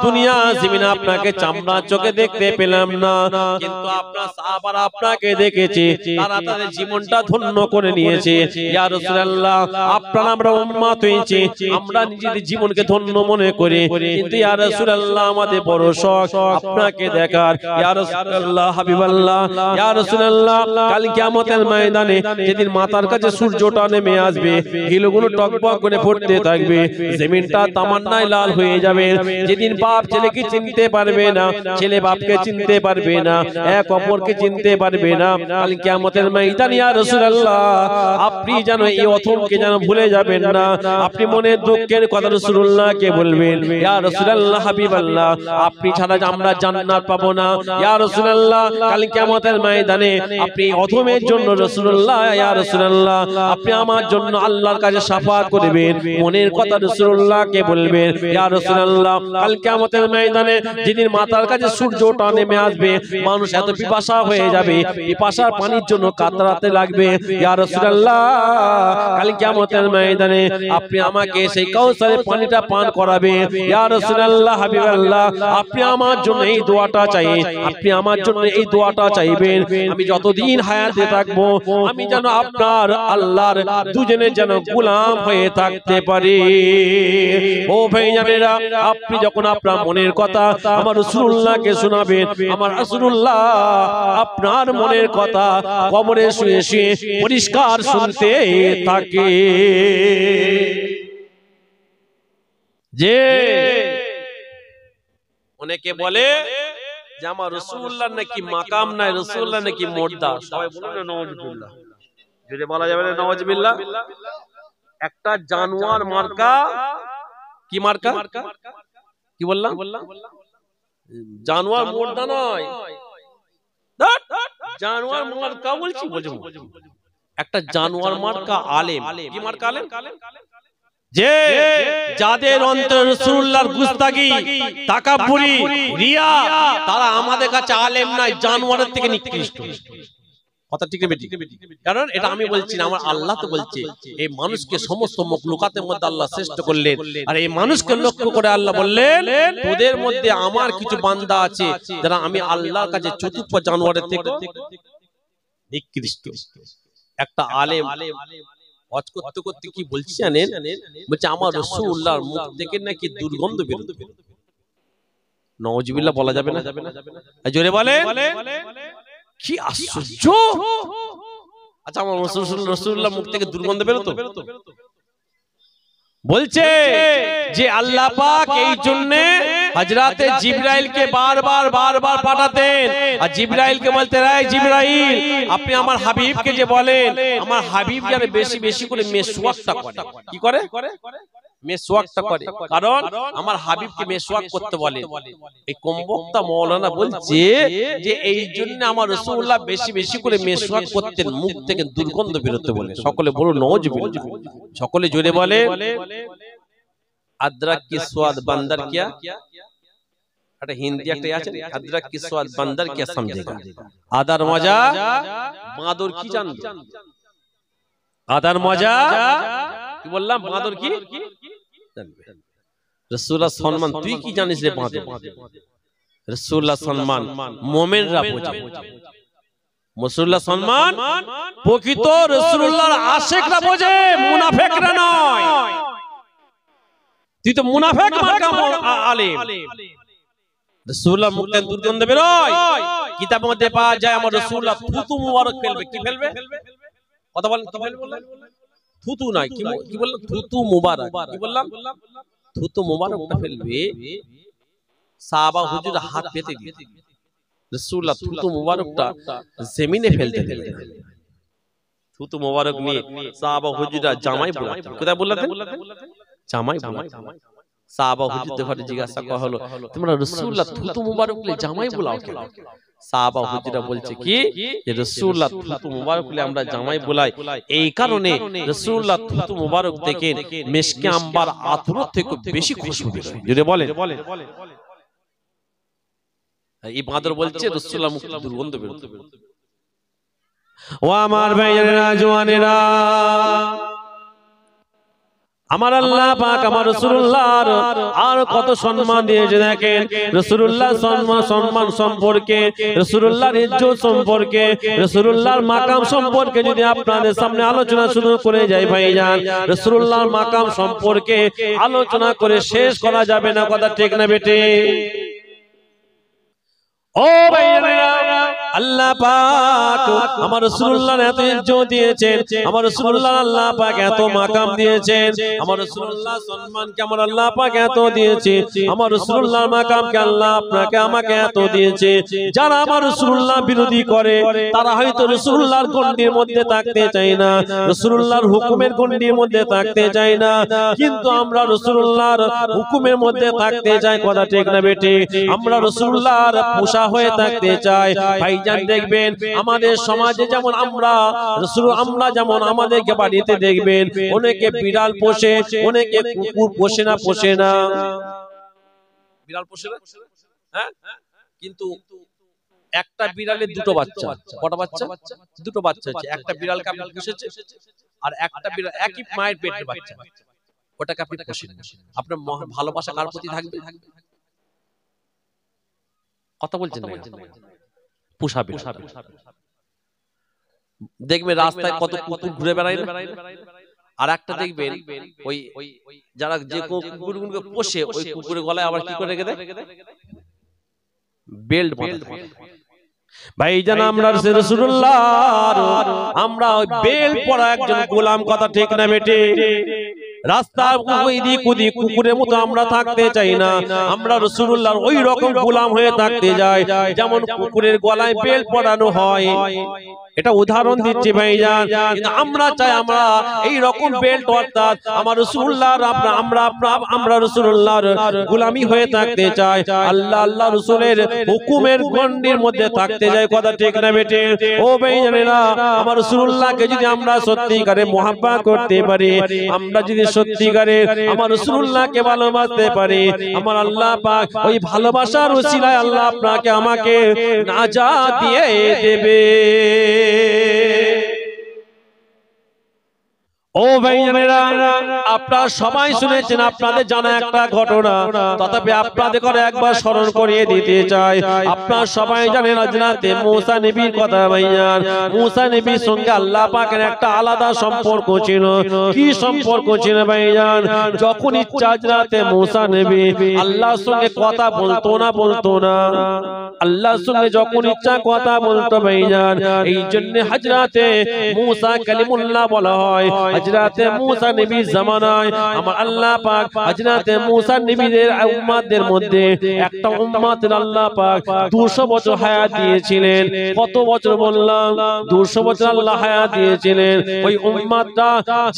দুনিয়া জমিনে আপনাকে চামড়া চোখে দেখতে পেলাম না, কিন্তু আপনার সাহাবারা আপনাকে দেখেছে, তারা তাদের জীবনটা ধন্য করে নিয়েছে। ইয়া রাসূলুল্লাহ, আপনার আমরা উম্মত হয়েছে, আমরা নিজেদের জীবনকে ধন্য মনে করি, কিন্তু ইয়া রাসূলুল্লাহ, আমাদের বড় শখ আপনাকে দেখার। ইয়া রাসূলুল্লাহ, হাবিবাল্লাহ, ইয়া রাসূলুল্লাহ, কাল কিয়ামতের ময়দানে যেদিন মাথার কাছে সূর্যটা নেমে আসবে, গিলগুলো টকবক করে ফুটতে থাকবে, জমিনটা তামান্নায় লাল হয়ে যাবে। যেদিন বাপ ছেলেকে চিনতে পারবে না, ছেলে বাপকে চিনতে পারবে না, এক অপরকে চিনতে পারবে না, কাল কিয়ামতের ময়দানে ইয়া রাসূলুল্লাহ আপনি যেন এই অথমকে যেন ভুলে যাবেন না। আপনি মনের দুঃখের কথা রাসূলুল্লাহকে বলবেন, ইয়া রাসূলুল্লাহ হাবিবাল্লাহ আপনি ছাড়া আমরা জান্নাত পাবো না। ইয়া রাসূলুল্লাহ কাল কিয়ামতের ময়দানে আপনি অথমের জন্য রাসূলুল্লাহ, ইয়া রাসূলুল্লাহ আপনি আমার জন্য আল্লাহর কাছে শাফাআত করবেন। মনের কথা রাসূলুল্লাহকে বলবেন, ইয়া রাসূলুল্লাহ কাল কিয়ামতের ময়দানে যেদিন মাথার কাছে সূর্যটা নেমে আসবে, মানুষ এত পিপাসা হয়ে যাবে, পিপাসার পানির জন্য কাতরাতে লাগবে। ইয়া রাসূলুল্লাহ কাল কিয়ামতের ময়দানে আপনি আমাকে সেই কাউসারের পানিটা পান করাবেন। ইয়া রাসূলুল্লাহ হাবিবাল্লাহ আপনি আমার জন্য এই দোয়াটা চাই, আপনি আমার জন্য এই দোয়াটা চাইবেন। আমি যতদিন হায়াতে থাকবো আমি যেন আপনার আল্লাহর দুজনের যেন গোলাম হয়ে থাকতে পারি। ও ভাইজানেরা, আপনি যখন আপনার মনের কথা আমার রাসূলুল্লাহকে শোনাবেন, আমার রাসূলুল্লাহ আপনার মনের কথা কবরে শুয়ে শুয়ে পরিষ্কার শুনতে থাকে। যে অনেকে বলে যে আমার রাসূলুল্লাহ নাকি মাকাম নাই, রাসূলুল্লাহ নাকি মুর্দা। সবাই বলুন না নাউজুবিল্লাহ, যদি বলা যাবে না নাউজুবিল্লাহ। একটা জানোয়ার মার্কা, কি মার্কা, কি বললাম, জানোয়ার মুর্দা নয়, জানোয়ার মার্কা বলছি, একটা জানোয়ার মার্কা আলেম। কি মার্কা আলেম? যে যাদের অন্তরে রাসূলুল্লাহর গুস্তাখি, তাকাব্বুরি, রিয়া, তারা আমাদের কাছে আলেম নাই, জানোয়ারের থেকে নিকৃষ্ট। কথা ঠিক না বেটি? কারণ এটা আমি বলছি না, আমার আল্লাহ তো বলছে এই মানুষকে সমস্ত মখলুকাতের মধ্যে আল্লাহ শ্রেষ্ঠ করলেন, আর এই মানুষকে লক্ষ্য করে আল্লাহ বললেন তোদের মধ্যে আমার কিছু বান্দা আছে যারা আমি আল্লাহর কাছে চতুর্থ জানোয়ারের থেকে নিকৃষ্ট। একটা আলেম হজ করতে করতে কি বলছি জানেন? বলছে আমার রাসূলুল্লাহর মুখ থেকে নাকি দুর্গন্ধ বেরোবে। নাউজুবিল্লাহ বলা যাবে না? জোরে বলে, কি আশ্চর্য। আচ্ছা আমার রাসূলুল্লাহর মুখ থেকে দুর্গন্ধ বেরোতো? বলছে যে আল্লাহ পাক এই জন্য হযরতে জিবরাইলকে বারবার পাঠাতেন, আর জিবরাইলকে বলতে রে জিবরাইল আপনি আমার হাবিবকে যে বলেন আমার হাবিব যেন বেশি বেশি করে মেসওয়াকটা করে। কি করে? মেসওয়াকটা করে, কারণ আমার হাবিবকে মেসওয়াক করতে বলে। এই কমবক্তা মাওলানা বলছে যে এই জন্য আমার রাসূলুল্লাহ বেশি বেশি করে মেসওয়াক করতেন, মুখ থেকে দুর্গন্ধ বেরোতে বলে। সকলে বলুন নাউজুবিল্লাহ, সকলে জোরে বলে। আদরাক কি स्वाद बंदर क्या, একটা হিন্দি একটা আছে, আদরাক কি स्वाद बंदर क्या समझेगा, আদার মজা বাঁদর কি জানবে। আদার মজা কি বললাম, বাঁদর কি জানবে। রাসূলুল্লাহ সম্মান তুই কি জানিস রে বাঁদর? রাসূলুল্লাহ সম্মান মুমিনরা বোঝে। রাসূলুল্লাহ সম্মান প্রকৃত রাসূলুল্লাহর আশিকরা বোঝে, মুনাফিকরা নয়। তুই তো মুনাফিক মার্কা আলেম। রাসূলুল্লাহ মুখ থেকে দুর্গন্ধ বেরোয়, কিতাবের মধ্যে পাওয়া যায় আমার রাসূলুল্লাহ থুতু মুবারক ফেলবে। কি ফেলবে? কথা বলেন, কি ফেলবে? থুতু নাই, কি বললাম? থুতু মুবারক। কি বললাম? থুতু মুবারকটা ফেলবে। সাহাবা হুজুর হাত পেতে দিয়ে রাসূলুল্লাহ থুতু মুবারকটা জমিনে ফেলতে দিলেন। থুতু মুবারক নিয়ে সাহাবা হুজুররা জামাই বোলাতেন। কোথায় বোলাতেন? জামাই বোলাতেন। সাহাবা হুজুরদের ঘরে জিজ্ঞাসা করা হলো তোমরা রাসূলুল্লাহ থুতু মুবারক নিয়ে জামাই বোলাও কেন? সাহাবা হুজুররা বলছে কি যে রাসূলুল্লাহ থুতু মুবারক নিয়ে আমরা জামাই বোলাই এই কারণে রাসূলুল্লাহ থুতু মুবারক থেকে মিশকে আম্বার আতর থেকে বেশি খুশবু বের হয়। যদি বলেন এই বাঁদর বলছে রাসূলুল্লাহ মুখ থেকে দুর্গন্ধ বের হতো। ও আমার ভাইয়েরা জওয়ানেরা, আমার আল্লাহ পাক আমার রাসূলুল্লাহর আর কত সম্মান দিয়েছে দেখেন। রাসূলুল্লাহ সম্মান সম্পর্কে, রাসূলুল্লাহর ইজ্জত সম্পর্কে, রাসূলুল্লাহর মাকাম সম্পর্কে যদি আপনাদের সামনে আলোচনা শুরু করে যাই ভাইজান, রাসূলুল্লাহর মাকাম সম্পর্কে আলোচনা করে শেষ করা যাবে না। কথা ঠিক না বেটে? ও ভাইয়েরা, আল্লাহ পাক আমার রাসূলুল্লাহর এত ইজ্জত দিয়েছেন, আমার রাসূলুল্লাহ আল্লাহ পাক এত মাকাম দিয়েছেন, আমার রাসূলুল্লাহ সম্মানকে আমার আল্লাহ পাক এত দিয়েছে, আমার রাসূলুল্লাহর মাকামকে আল্লাহ আপনাকে আমাকে এত দিয়েছে। যারা আমার রাসূলুল্লাহ বিরোধী করে তারা হয়তো রাসূলুল্লাহর গণ্ডির মধ্যে থাকতে চায় না, রাসূলুল্লাহর হুকুমের গণ্ডির মধ্যে থাকতে চায় না, কিন্তু আমরা রাসূলুল্লাহর হুকুমের মধ্যে থাকতে চাই। কথা ঠিক না বেটি? আমরা রাসূলুল্লাহর পোষা হয়ে থাকতে চাই। ভাইজান দেখবেন আমাদের সমাজে যেমন আমরা যেমন আমাদেরকে বাড়িতে দেখবেন অনেকে বিড়াল পোষে, অনেকে কুকুর পোষে না বিড়াল পোষে না, হ্যাঁ, কিন্তু একটা বিড়ালের দুটো বাচ্চা। কটা বাচ্চা? দুটো বাচ্চা আছে। একটা বিড়ালকে আপনি পুষেছে আর একটা বিড়াল একই মায়ের পেটের বাচ্চা, ওটাকে আপনি পোষেন। আপনার ভালোবাসা কার প্রতি থাকবে? কথা বলছেন না? পোষা বিড়াল। দেখবে রাস্তায় কত কুকুর ঘুরে বেড়ায় না, আর একটা দেখবেন ওই যারা যে কুকুরগুলোকে পোষে ওই কুকুরের গলায় আবার কি করে রেখে দেয়? বেল্ট বাঁধা। ভাইজান আমরা রাসূলুল্লাহ আমরা ওই বেল্ট পরা একজন গোলাম। কথা ঠিক না বেটি? রাস্তার এদিক ওদিক কুকুরের মতো আমরা থাকতে চাই না, আমরা রাসূলুল্লাহর ওই রকম গোলাম হয়ে থাকতে যাই যেমন কুকুরের গলায় বেল্ট পরানো হয়। এটা উদাহরণ দিচ্ছি ভাইজান, কিন্তু আমরা চাই আমরা এই রকম বেল্ট অর্থাৎ আমার রাসূলুল্লাহর আমরা রাসূলুল্লাহর গোলামি হয়ে থাকতে চাই, আল্লাহ রাসূলের হুকুমের গণ্ডির মধ্যে থাকতে যাই। কথা ঠিক না বেটি? ও ভাইজানেরা, আমার রাসূলুল্লাহকে যদি আমরা সত্যিকারে মুহাব্বত করতে পারি, আমরা যদি সত্যিকারে আমার রাসূলুল্লাহকে ভালোবাসতে পারি, আমার আল্লাহ পাক ওই ভালোবাসার ওসিলায় আল্লাহ আপনাকে আমাকে নাজাত দিয়ে দেবে। ও ভাইজানেরা, আপনারা সবাই শুনেছেন, আপনাদের জানা একটা ঘটনা, তথাপি আপনাদের করে একবার স্মরণ করিয়ে দিতে চাই। আপনারা সবাই জানেন হযরতে মুসা নবীর কথা। ভাইজান মুসা নবীর সঙ্গে আল্লাহ পাকের একটা আলাদা সম্পর্ক ছিল। কি সম্পর্ক ছিল ভাইজান? যখন ইচ্ছা হযরতে মুসা নবী আল্লাহর সঙ্গে কথা বলতো না আল্লাহর সঙ্গে যখন ইচ্ছা কথা বলতো ভাইজান। এই জন্য হযরতে মুসা কালিমুল্লাহ বলা হয়। হযরতে মুসা নবীর জামানায় আমার আল্লাহ পাক হযরতে মুসা নবীদের উম্মতদের মধ্যে একটা উম্মতের আল্লাহ পাক 200 বছর হায়াত দিয়েছিলেন। কত বছর বললাম? 200 বছর আল্লাহ হায়াত দিয়েছিলেন। ওই উম্মতটা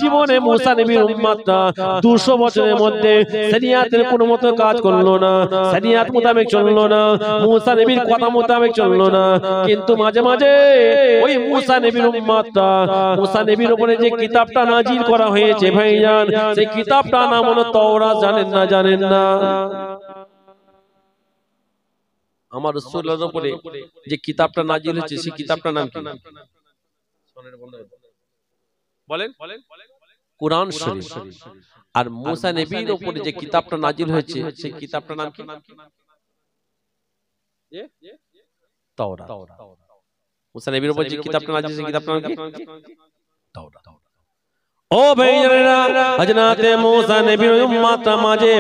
জীবনে মুসা নবীর উম্মতটা 200 বছরের মধ্যে শরিয়াতের কোনো মতো কাজ করলো না, শরিয়াত মোতাবেক চললো না, মুসা নবীর কথা মোতাবেক চললো না। কিন্তু মাঝে মাঝে ওই মুসা নবীর উম্মতটা মুসা নবীর উপরে যে কিতাবটা নাজিল করা হয়েছে ভাইজান, সেই কিতাবটার নাম হলো তাওরাত। জানেন না? আমার রাসূলের উপরে যে কিতাবটা নাজিল হয়েছে সেই কিতাবটার নাম কি? বলেন। কুরআন শরীফ। আর মুসা নবীর উপরে যে কিতাবটা নাজিল হয়েছে সেই কিতাবটার নাম কি? তাওরাত। মুসা নবীর উপরে যে কিতাবটা নাজিল হয়েছে সেই কিতাবটার নাম কি? তাওরাত। ও ভাইজানেরা, হযরতে মুসা নবীর উম্মতটা মাঝে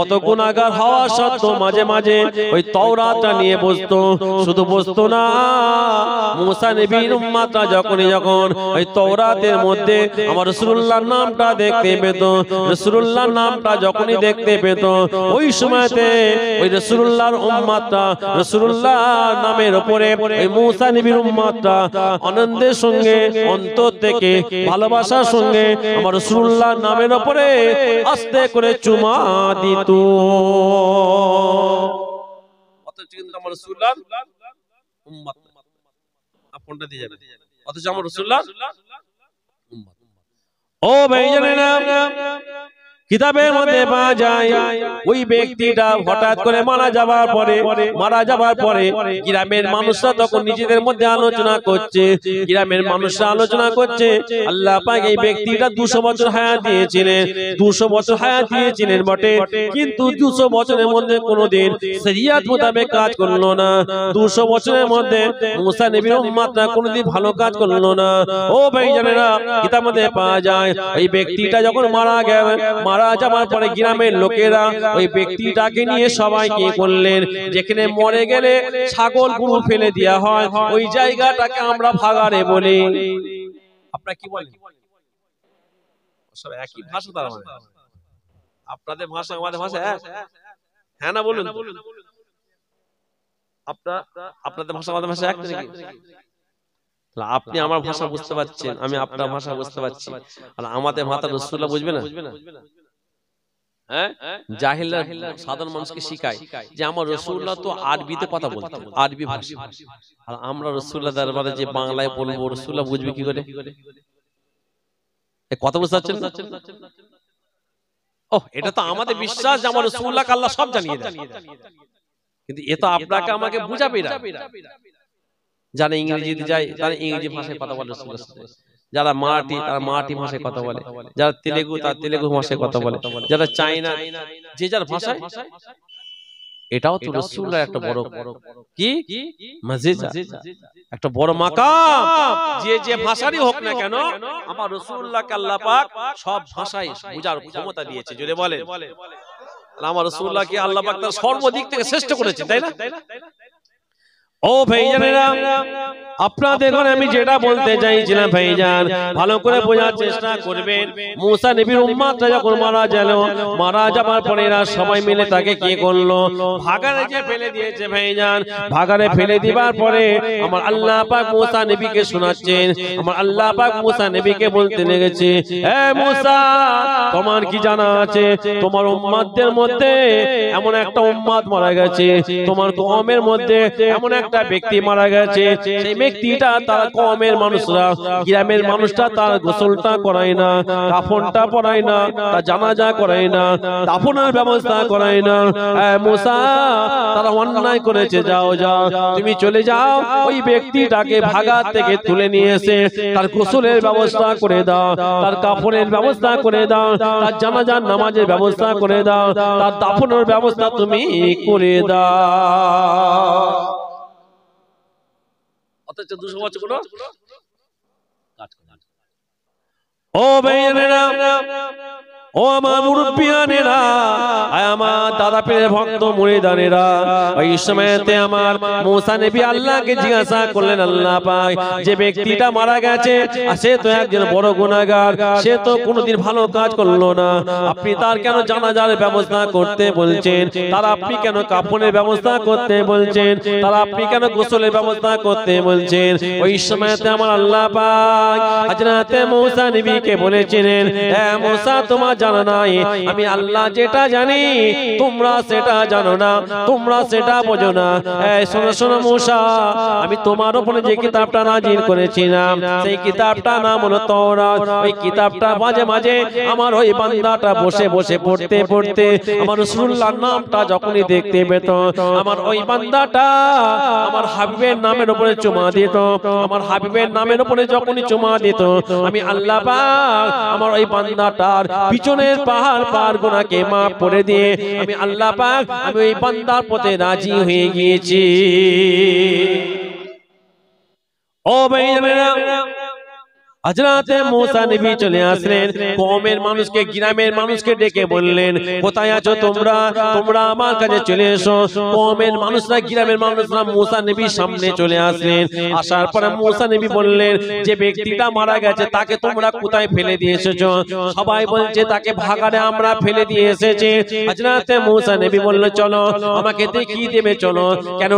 অত গুনাহগার হওয়া সত্ত্বেও মাঝে ওই তাওরাতটা নিয়ে বসতো। শুধু বসতো না, মুসা নবীর উম্মতটা যখন ওই তাওরাতের মধ্যে আমার রাসূলুল্লাহর নামটা দেখতে পেত, রাসূলুল্লাহর নামটা যখনই দেখতে পেত, ওই সময়তে ওই রাসূলুল্লাহর উম্মতটা রাসূলুল্লাহর নামের উপরে ওই মুসা নবীর উম্মতটা আনন্দের সঙ্গে অন্তর থেকে ভালোবাসার সঙ্গে আমার রাসূলুল্লাহর নামের উপরে আস্তে করে চুমা দিত। অথচ কিন্তু আমার রাসূলুল্লাহর উম্মত আপনটা দিয়ে যাবে, অথচ আমার রাসূলুল্লাহর উম্মত। ও ভাইজানেরা, কিতাবের মধ্যে পাওয়া যায় ওই ব্যক্তিটা হঠাৎ করে মারা যাবার পরে গ্রামের মানুষরা তখন নিজেদের মধ্যে আলোচনা করছে, আল্লাহ পাক এই ব্যক্তিটা 200 বছর হায়াত দিয়েছিলেন, 200 বছর হায়াত দিয়েছিলেন বটে, কিন্তু 200 বছরের মধ্যে কোনোদিন শরিয়ত মোতাবেক কাজ করলো না। 200 বছরের মধ্যে মুসা নবীর উম্মতরা কোনোদিন ভালো কাজ করলো না। ও ভাইজানেরা, কিতাবের মধ্যে পাওয়া যায় এই ব্যক্তিটা যখন মারা মারা যাওয়ার পরে গ্রামের লোকেরা ওই ব্যক্তিটাকে নিয়ে সবাই কি করলেন, যেখানে মরে গেলে ছাগল গরু ফেলে দেওয়া হয় ওই জায়গাটাকে আমরা ভাগাড়ে বলি। আপনারা কি বলেন? সব একই ভাষা, তার মানে আপনাদের ভাষা আমাদের ভাষা হ্যাঁ না বলুন? আপনাদের ভাষা আমাদের ভাষা এক নাকি? আপনি আমার ভাষা বুঝতে পারছেন, আমি আপনার ভাষা বুঝতে পারছি, আর আমাদের ভাষা রাসূলুল্লাহ বুঝবে না? হ্যাঁ, জাহিলরা সাধারণ মানুষকে শিখায় যে আমার রাসূলুল্লাহ তো আরবিতে কথা বলতেন, আরবি ভাষা, আর আমরা রাসূলুল্লাহ দরবারে যে বাংলায় বলবো, রাসূলুল্লাহ বুঝবে কি করে? কথা বুঝতে পারছেন? ওহ, এটা তো আমাদের বিশ্বাস যে আমার রাসূলুল্লাহকে আল্লাহ সব জানিয়ে দেন, কিন্তু এ তো আপনাকে আমাকে বুঝাবে না। যারা ইংরেজিতে যায় তারা ইংরেজি ভাষায় কথা বলে রাসূলুল্লাহ, যারা মারাঠি তারা মারাঠি ভাষায় কথা বলে, যারা তেলেগু তারা তেলেগু ভাষায় কথা বলে, যারা চায়না যে যার ভাষায়। এটাও তো রাসূলুল্লাহর একটা বড় কি মাজিজা, একটা বড় মাকাম। যে যে ভাষারই হোক না কেন, আমার রাসূলুল্লাহকে আল্লাহ পাক সব ভাষায় বোঝার ক্ষমতা দিয়েছে। যদি বলেন আমার রাসূলুল্লাহকে আল্লাহ পাক তার সর্বদিক থেকে শ্রেষ্ঠ করেছে, তাই না? ও ভাইজানেরা, আপনাদের ঘরে আমি যেটা বলতে চাইছিলাম ভাইজান, ভালো করে বোঝার চেষ্টা করবেন। মুসা নবীর উম্মতরা যখন মারা গেল, মারা যাবার পরে এরা সবাই মিলে তাকে কি করলো, ভাগাড়ে যে ফেলে দিয়েছে ভাইজান। ভাগাড়ে ফেলে দিবার পরে আমার আল্লাহ পাক মুসা নবীকে শোনাচ্ছেন, আমার আল্লাহ পাক মুসা নবীকে বলতে লেগেছে, এ মুসা, তোমার কি জানা আছে তোমার উম্মতদের মধ্যে এমন একটা উম্মত মারা গেছে, তোমার কওমের মধ্যে এমন একটা ব্যক্তি মারা গেছে, সেই ব্যক্তিটা তার কওমের মানুষরা, গ্রামের মানুষটা তার গোসলটা করায় না, কাফনটা পরায় না, তার জানাজা করায় না, দাফনের ব্যবস্থা করায় না। মুসা, তারা অন্যায় করেছে, যাও যাও তুমি চলে যাও, ওই ব্যক্তিটাকে ভাগাড় থেকে তুলে নিয়ে এসে তার গোসলের ব্যবস্থা করে দাও, তার কাফনের ব্যবস্থা করে দাও, তার জানাজার নামাজের ব্যবস্থা করে দাও, তার দাফনের ব্যবস্থা তুমি করে দাও। অথচ 200 বছর কোনো কাজ করে না। ও ভাইয়েরা, ও আমার মুরব্বিয়ানেরা, আমার দাদা পীরের ভক্ত মুরিদানেরা, ওই সময়তে আমার মুসা নবী আল্লাহকে জিজ্ঞাসা করলেন, আল্লাহ পাক, যে ব্যক্তিটা মারা গেছে সে তো একজন বড় গুনাহগার, সে তো কোনোদিন ভালো কাজ করলো না, আপনি তার কেন জানাজার ব্যবস্থা করতে বলছেন, তার আপনি কেন কাফনের ব্যবস্থা করতে বলছেন, তার আপনি কেন গোসলের ব্যবস্থা করতে বলছেন? ওই সময়তে আমার আল্লাহ পাক হযরত মুসা নবীকে বলেছিলেন, হে মুসা, তোমার জানা নাই, আমি আল্লাহ যেটা জানি তোমরা সেটা জানো না, তোমরা সেটা বোঝো না। এই শোনো শোনো মুসা, আমি তোমার উপরে যে কিতাবটা নাজিল করেছিলাম সেই কিতাবটা নাম হলো তাওরাত। ওই কিতাবটা মাঝে মাঝে আমার ওই বান্দাটা বসে বসে পড়তে পড়তে আমার রাসূলুল্লাহর নামটা যখনই দেখতে পেত, আমার ওই বান্দাটা আমার হাবিবের নামের উপরে চুমা দিত, আমার হাবিবের নামের উপরে যখনই চুমা দিত, আমি আল্লাহ পাক আমার ওই বান্দাটার পিছনের পাহাড় পার গুনাহকে মাফ করে দিয়ে আমি আল্লাহ পাক আমি ওই বান্দার পথে রাজি হয়ে গিয়েছি। ও ভাইরা, হযরত মুসা নবী চলে আসলেন, কওমের মানুষকে, গ্রামের মানুষকে ডেকে বললেন, কোথায় আছো তোমরা, তোমরা আমার কাছে চলে এসো। কওমের মানুষরা, গ্রামের মানুষরা মুসা নবীর সামনে চলে আসলেন। আসার পরে মুসা নবী বললেন, যে ব্যক্তিটা মারা গেছে তাকে তোমরা কোথায় ফেলে দিয়ে এসেছো? সবাই বলছে তাকে ভাগাড়ে আমরা ফেলে দিয়ে এসেছি। হযরত মুসা নবী বললেন, চলো আমাকে দেখিয়ে দেবে, চলো। কেন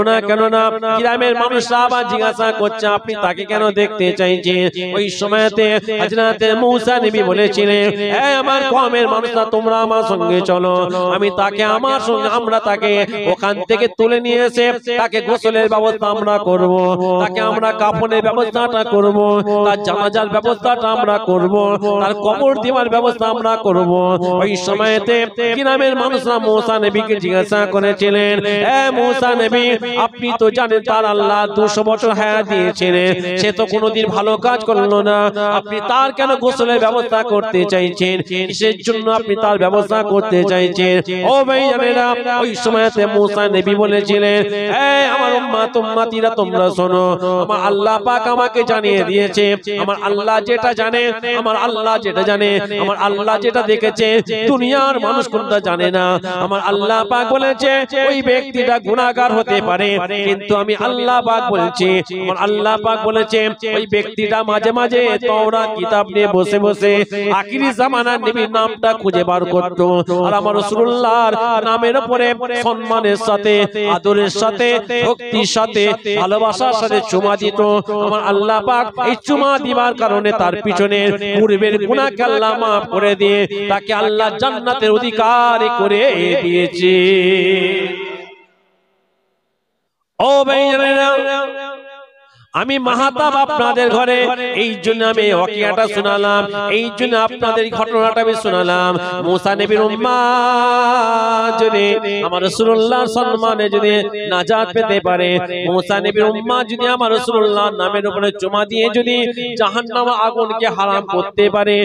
না গ্রামের মানুষরা আবার জিজ্ঞাসা করছে, আপনি তাকে কেন দেখতে চাইছেন? ওই সময়তে হযরত মুসা নবী বলেছিলেন, হে আমার কওমের মানুষরা, তোমরা আমার সঙ্গে চলো, আমি তাকে আমার সঙ্গে, আমরা তাকে ওখান থেকে তুলে নিয়ে এসে তাকে গোসলের ব্যবস্থা আমরা করব, তাকে আমরা কাফনের ব্যবস্থাটা করব, তার জানাজার ব্যবস্থাটা আমরা করব, তার কবর দেওয়ার ব্যবস্থা আমরা করব। ওই সময়তে গ্রামের মানুষরা মুসা নবীকে জিজ্ঞাসা করেছিলেন, হে মুসা নবী, আপনি তো জানেন তার আল্লাহ 200 বছর হায়াত দিয়েছিলেন, সে তো কোনোদিন ভালো কাজ করলো না, আপনি তার কেন গোসলের ব্যবস্থা করতে চাইছেন? কিসের জন্য আপনি তার ব্যবস্থা করতে চাইছেন? ও ভাই জানেরা, ওই সময়তে মুসা নবী বলেছিলেন, এই আমার উম্মত উম্মতিরা তোমরা শোনো, আমার আল্লাহ পাক আমাকে জানিয়ে দিয়েছে, আমার আল্লাহ যেটা জানে, আমার আল্লাহ যেটা জানে, আমার আল্লাহ যেটা দেখেছে, দুনিয়ার মানুষ কোনটা জানে না। আমার আল্লাহ পাক বলেছে ওই ব্যক্তিটা গুনাহগার হতে পারে, কিন্তু আমি আল্লাহ পাক বলছি, আমার আল্লাহ পাক বলেছে ওই ব্যক্তিটা মাঝে মাঝে তাওরাত কিতাব নিয়ে বসে বসে আখিরি জামানার নবীর নামটা খুঁজে বার করত, আর আমার রাসূলুল্লাহর নামের উপরে সম্মানের সাথে, আদরের সাথে, ভক্তির সাথে, ভালোবাসার সাথে চুমা দিত। আমার আল্লাহ পাক এই চুমা দিবার কারণে তার পিছনে পূর্বের গুনাহকে আল্লাহ মাফ করে দিয়ে তাকে আল্লাহ জান্নাতের অধিকারী করে দিয়েছে। ও ভাইরা, আমি মাহাতাব আপনাদের ঘরে এই জন্য আমি ওয়াকিয়াটা শোনালাম, এই জন্য আপনাদের ঘটনাটা আমি শোনালাম। মুসা নবীর উম্মাত যদি আমার রাসূলুল্লাহর সম্মানে যদি নাজাত পেতে পারে, মুসা নবীর উম্মাত যদি আমার রাসূলুল্লাহর নামের উপরে চুমা দিয়ে যদি জাহান্নামের আগুনকে হারাম করতে পারে,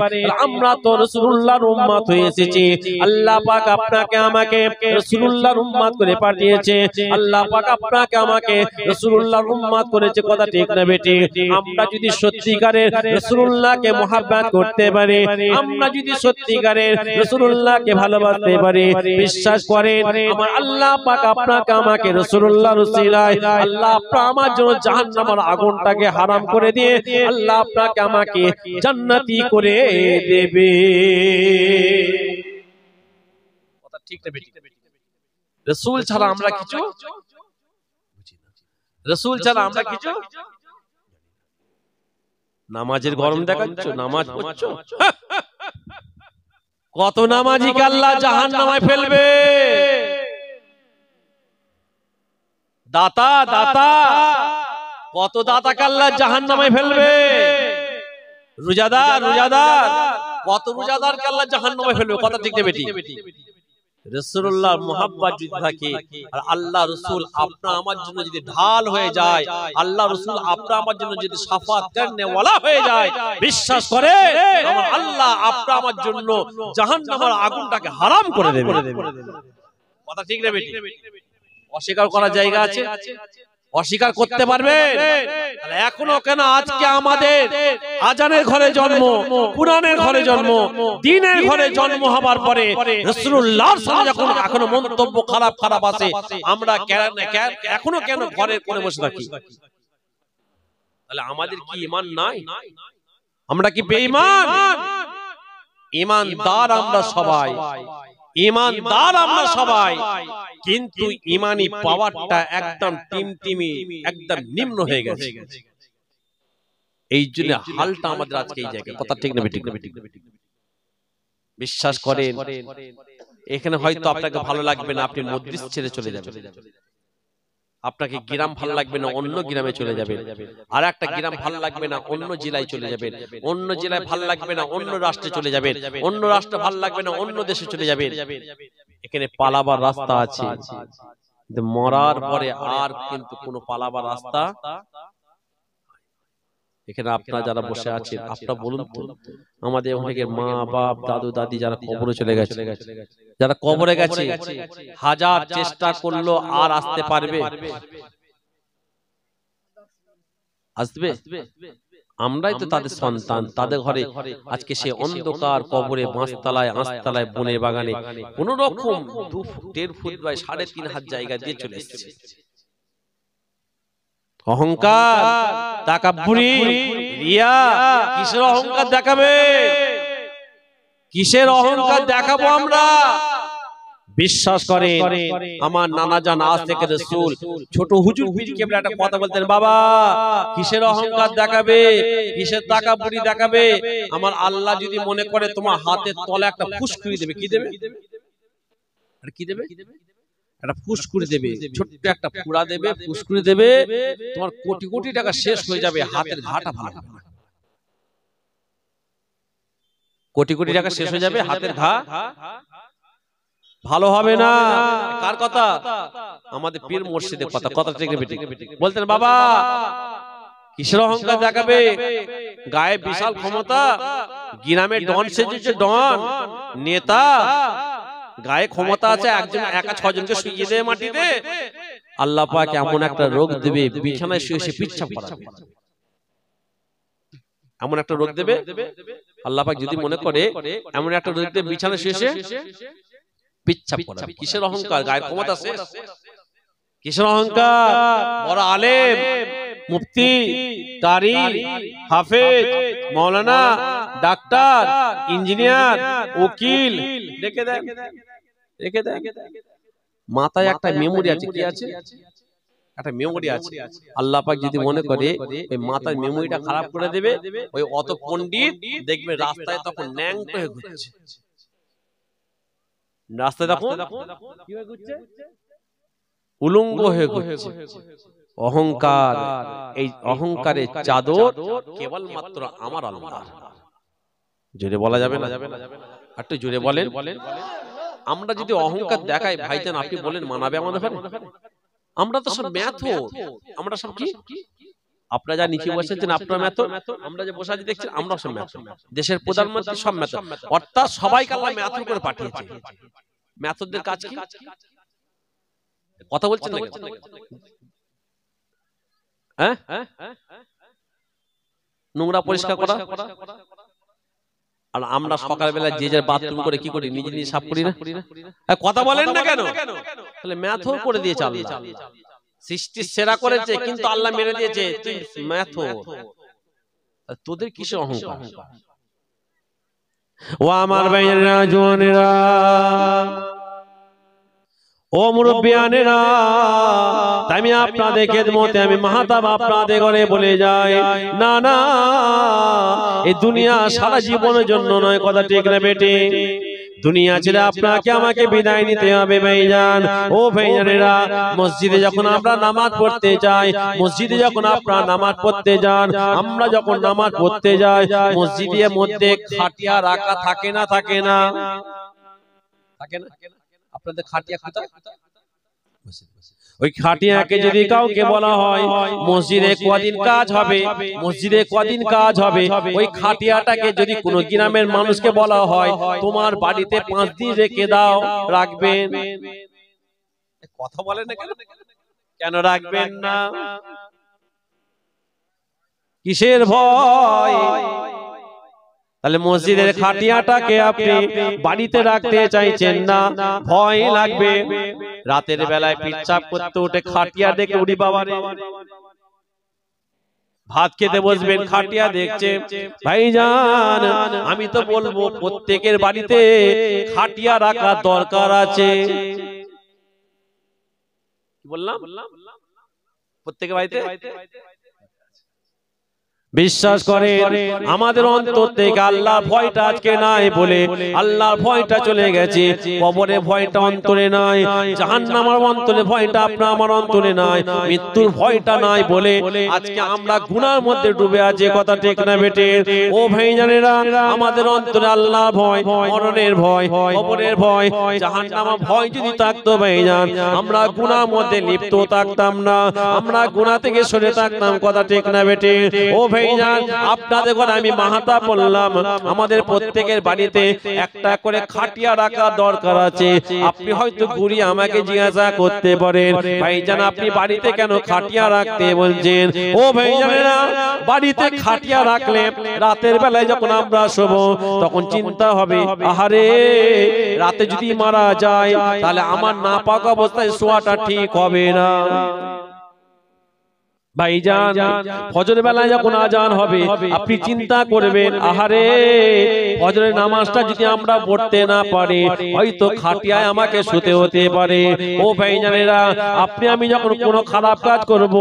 আমরা তো রাসূলুল্লাহর উম্মাত হয়ে এসেছি। আল্লাহ পাক আপনাকে আমাকে রাসূলুল্লাহর উম্মাত করে পাঠিয়েছে, আল্লাহ পাক আপনাকে আমাকে রাসূলুল্লাহর উম্মাত করেছে। কথা ঠিক না বেটি? আমরা যদি সত্যিকারের রাসূলুল্লাহকে মহব্বত করতে পারি, আমরা যদি সত্যিকারের রাসূলুল্লাহকে ভালোবাসতে পারি, বিশ্বাস করেন আমার আল্লাহ পাক আপনাকে আমাকে রাসূলুল্লাহর উসিলায় আল্লাহ আপনার আমার জন্য জাহান্নামের আগুনটাকে হারাম করে দিয়ে আল্লাহ আপনাকে আমাকে জান্নাতি করে দেবে। কথা ঠিক না বেটি? রাসূল ছাড়া আমরা কিছু, রাসূল ছাড়া আমরা কিছু। নামাজের গরম দেখাচ্ছ, নামাজ পড়ছো, কত নামাজিকে আল্লাহ জাহান্নামে ফেলবে। দাতা দাতা, কত দাতাকে আল্লাহ জাহান্নামে ফেলবে। রোজাদার রোজাদার, কত রোজাদারকে আল্লাহ জাহান্নামে ফেলবে। কথা ঠিক না বেটি? রাসূলুল্লাহর মুহাব্বত যদি থাকে আর আল্লাহ রাসূল আপনা আমার জন্য যদি ঢাল হয়ে যায়, আল্লাহ রাসূল আপনা আমার জন্য যদি শাফাত করনেওয়ালা হয়ে যায়, বিশ্বাস করে আমার আল্লাহ আপনা আমার জন্য জাহান্নামের আগুনটাকে হারাম করে দেবে। কথা ঠিক না বেটি? অস্বীকার করার জায়গা আছে? অস্বীকার করতে পারবে? তাহলে এখনো কেন আজকে আমাদের আজানের ঘরে জন্ম, কুরআনের ঘরে জন্ম, দ্বীনের ঘরে জন্ম হবার পরে রাসূলুল্লাহর সাথে যখন এখনো মন্তব্য খারাপ খারাপ আছে, আমরা এখনো কেন ঘরের কোণে বসে থাকি? তাহলে আমাদের কি ঈমান নাই? আমরা কি বেঈমান? ঈমানদার আমরা সবাই, ঈমানদার আমরা সবাই, কিন্তু ঈমানি পাওয়ারটা একদম টিমটিমি, একদম নিম্ন হয়ে গেছে। এই জন্য হালটা আমাদের আজকে এই জায়গায়। কথা ঠিক না বেঠিক? বিশ্বাস করেন এখানে হয়তো আপনাকে ভালো লাগবে না, আপনি মজলিস ছেড়ে চলে যাবেন। আপনাকে গ্রাম ভালো লাগবে না, অন্য গ্রামে চলে যাবেন। আর একটা গ্রাম ভালো লাগবে না, অন্য জেলায় চলে যাবেন। অন্য জেলায় ভালো লাগবে না, অন্য রাষ্ট্রে চলে যাবেন। অন্য রাষ্ট্রে ভালো লাগবে না, অন্য দেশে চলে যাবেন। এখানে পালাবার রাস্তা আছে, কিন্তু মরার পরে আর কিন্তু কোনো পালাবার রাস্তা। এখানে আপনারা যারা বসে আছেন, আপনারা বলুন তো, আমাদের অনেকের মা বাপ দাদু দাদি যারা কবরে চলে গেছে, যারা কবরে গেছে, হাজার চেষ্টা করলো আর আসতে পারবে? আসবে? আমরাই তো তাদের সন্তান, তাদের ঘরে আজকে সে অন্ধকার কবরে, বাঁশতলায়, আঁশতলায়, বনে বাগানে কোন রকম 2.5 ফুট বা 3.5 হাত জায়গা দিয়ে চলে এসেছে। অহংকার, তাকাব্বুরি, রিয়া, কিসের অহংকার দেখাবে? কিসের অহংকার দেখাবো আমরা? বিশ্বাস করেন আমার নানা জান আজ থেকে রাসূল ছোট হুজুর পীর কেবলা একটা কথা বলতেন, বাবা কিসের অহংকার দেখাবে, কিসের তাকাব্বুরি দেখাবে? আমার আল্লাহ যদি মনে করে তোমার হাতের তলে একটা ফুসকুড়ি দেবে, কি দেবে? আর কি দেবে? একটা ফুসকুড়ি দেবে, ছোট্ট একটা ফুড়া দেবে, ফুসকুড়ি দেবে, তোমার কোটি কোটি টাকা শেষ হয়ে যাবে, হাতের ঘাটা ভালো হবে না। কোটি কোটি টাকা শেষ হয়ে যাবে, হাতের ঘা ভালো হবে না। কার কথা? আমাদের পীর মুর্শিদের কথা। কথা ঠিক না বেঠিক? বলতেন বাবা কিসের অহংকার দেখাবে? গায়ে বিশাল ক্ষমতা, গ্রামে ডন সেজেছে, ডন নেতা, গায়ে ক্ষমতা আছে, একজন একা 6 জনকে শুইয়ে দেবে মাটিতে। আল্লাহ পাক এমন একটা রোগ দেবে, বিছানায় শুয়ে শুয়ে পিচ্ছাপ করাবে। এমন একটা রোগ দেবে আল্লাহ পাক যদি মনে করে, এমন একটা রোগ দেবে বিছানায় শুয়ে শুয়ে পিচ্ছাপ করাবে। কিসের অহংকার? গায়ের ক্ষমতা শেষ। কিসের অহংকার? বড় আলেম, মুফতি, কারি, হাফেজ, মাওলানা, ডাক্তার, ইঞ্জিনিয়ার, উকিল, রেখে দেন, রেখে দেন। মাথায় একটা মেমোরি আছে। কি আছে? একটা মেমোরি আছে। আল্লাহ পাক যদি মনে করে ওই মাথার মেমোরিটা খারাপ করে দেবে, ওই অত পণ্ডিত দেখবে রাস্তায় তখন ন্যাংটো হয়ে ঘুরছে। রাস্তায় তখন কি হয়ে ঘুরছে? উলঙ্গ হয়ে ঘুরছে। অহংকার, এই অহংকারের চাদর কেবলমাত্র আমার আল্লাহ। জোরে বলা যাবে না? একটু জোরে বলেন। আমরা যদি অহংকার দেখাই ভাইজান, আপনি বলেন মানাবে আমাদের? আমরা তো সব মেথর, আমরা সব কি? আপনারা যা নিচে বসেছেন আপনারা মেথর, আমরা যে বসে আছি দেখছেন আমরা সব মেথর। দেশের প্রধানমন্ত্রী সব মেথর, অর্থাৎ সবাইকে আল্লাহ মেথর করে পাঠিয়েছে। মেথরদের কাজ কি? কথা বলছেন না? হ্যাঁ, নোংরা পরিষ্কার করা। আর আমরা সকালবেলা যে যার বাথরুম করে কি করি? নিজে নিজে সাফ করি না? কথা বলেন না কেন? তাহলে মেথর করে দিয়েছে আল্লাহ। সৃষ্টি সেরা করেছে, কিন্তু আল্লাহ মেরে দিয়েছে তুই মেথর। তোদের কিসের অহংকার? ও আমার ভাইয়েরা, জওয়ানেরা, ও মুরব্বিয়ানেরা, আমি আপনাদের খেদমতে আমি মাহতাব আপনাদের ঘরে বলে যাই, না না, এই দুনিয়া সারা জীবনের জন্য নয়। কথা ঠিক না বেটে? দুনিয়া ছেড়ে আপনাকে আমাকে বিদায় নিতে হবে ভাইজান। ও ভাইজানেরা, মসজিদে যখন আমরা নামাজ পড়তে যাই, মসজিদে যখন আপনারা নামাজ পড়তে যান, আমরা যখন নামাজ পড়তে যাই, মসজিদের মধ্যে খাটিয়া রাখা থাকে না? থাকে না? থাকে না? আপনাদের খাটিয়া কোথায়? ওই খাটিয়াকে যদি কাউকে বলা হয় মসজিদে কদিন কাজ হবে, মসজিদে কদিন কাজ হবে, ওই খাটিয়াটাকে যদি কোনো গ্রামের মানুষকে বলা হয় তোমার বাড়িতে 5 দিন রেখে দাও, রাখবেন? কথা বলেন না কেন? কেন রাখবেন না? কিসের ভয়? তাহলে মসজিদের খাটিয়াটাকে আপনি বাড়িতে রাখতে চাইছেন না, ভয় লাগবে। রাতের বেলায় পিচ্ছাপ করতে উঠে খাটিয়া দেখে উড়ি বাবারে, ভাত খেতে বসবেন খাটিয়া দেখছে। ভাইজান, আমি তো বলবো প্রত্যেকের বাড়িতে খাটিয়া রাখা দরকার আছে। কি বললাম? প্রত্যেকের বাড়িতে। বিশ্বাস করে আমাদের অন্তর থেকে আল্লাহর ভয়টা আজকে নাই বলে, আল্লাহর ভয়টা চলে গেছে। কবরের ভয়টা অন্তরে নাই, জাহান্নামের অন্তরে ভয়টা আপনার আমার অন্তরে নাই, মৃত্যুর ভয়টা নাই বলে আজকে আমরা গুনার মধ্যে ডুবে আছি। কথা ঠিক না বেটে? ও ভাইজানেরা, আমাদের অন্তরে আল্লাহর ভয়, মরণের ভয়, কবরের ভয়, জাহান্নামের ভয় যদি থাকতো ভাইজান, আমরা গুনার মধ্যে লিপ্ত থাকতাম না, আমরা গুনাহ থেকে সরে থাকতাম। কথা ঠিক না বেটে? ও ভাইজান, আপনাদের ঘরে আমি মাহাতা বললাম, আমাদের প্রত্যেকের বাড়িতে একটা করে খাটিয়া রাখা দরকার আছে। আপনি হয়তো ঘুরিয়ে আমাকে জিজ্ঞাসা করতে পারেন, ভাইজান আপনি বাড়িতে কেন খাটিয়া রাখতে বলছেন? ও ভাইজানেরা, বাড়িতে খাটিয়া রাখলে রাতের বেলায় যখন আমরা শোবো তখন চিন্তা হবে, আহারে রাতে যদি মারা যায় তাহলে আমার নাপাক অবস্থায় শোয়াটা ঠিক হবে না। ভাইজান, ফজরের বেলায় যখন আজান হবে আপনি চিন্তা করবেন, আহারে ফজরের নামাজটা যদি আমরা পড়তে না পারি হয়তো খাটিয়ায় আমাকে শুতে হতে পারে। ও ভাইজানেরা, আপনি আমি যখন কোনো খারাপ কাজ করব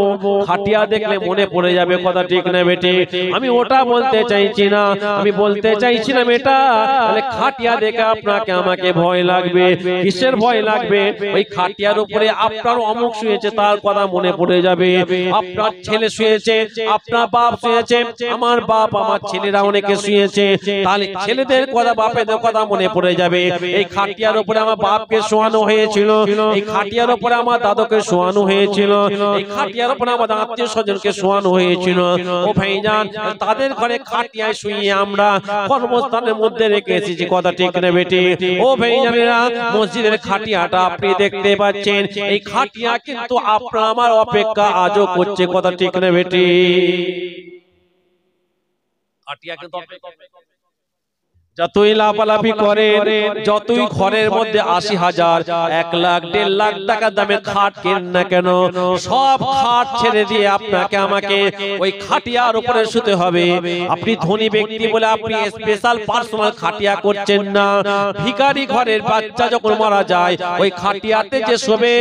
খাটিয়া দেখলে মনে পড়ে যাবে। কথা ঠিক না বেটে? আমি ওটা বলতে চাইছি না, আমি বলতে চাইছিলাম এটা। তাহলে খাটিয়া দেখে আপনাকে আমাকে ভয় লাগবে। কিসের ভয় লাগবে? ওই খাটিয়ার উপরে আপনার অমুক শুয়েছে তার কথা মনে পড়ে যাবে, আপনার আপনার ছেলে শুয়েছে, আপনার বাপ শুয়েছে, আমার বাপ আমার ছেলেরা অনেকে শুয়েছে, তাহলে ছেলেদের কথা বাপেদের কথা মনে পড়ে যাবে। এই খাটিয়ার উপরে আমার বাপকে শোয়ানো হয়েছিল, এই খাটিয়ার উপরে আমার দাদাকে শোয়ানো হয়েছিল, এই খাটিয়ার উপরে আমার আত্মীয় স্বজনকে শোয়ানো হয়েছিল। ও ভাইজান, তাদের ঘরে খাটিয়ায় শুয়ে আমরা কর্মস্থানের মধ্যে রেখে এসেছি, কথা ঠিক না বেটি? ও ভাইজানেরা, মসজিদের খাটিয়াটা আপনি দেখতে পাচ্ছেন, এই খাটিয়া কিন্তু আপনার আমার অপেক্ষা আজও করছে, কথা ঠিক না বেটি? খাটিয়া কিন্তু যতই লাফালাফি করে, যতই ঘরের মধ্যে ৮০,০০০, ১ লাখ, ১.৫ লাখ টাকা দামের খাট কেন না কেন, সব খাট ছেড়ে দিয়ে আপনাকে আমাকে ওই খাটিয়ার উপরে শুতে হবে। আপনি ধনী ব্যক্তি বলে আপনি স্পেশাল পার্সোনাল খাটিয়া করছেন না। ভিখারি ঘরের বাচ্চা যখন মারা যায় ওই খাটিয়াতে যে শোবে,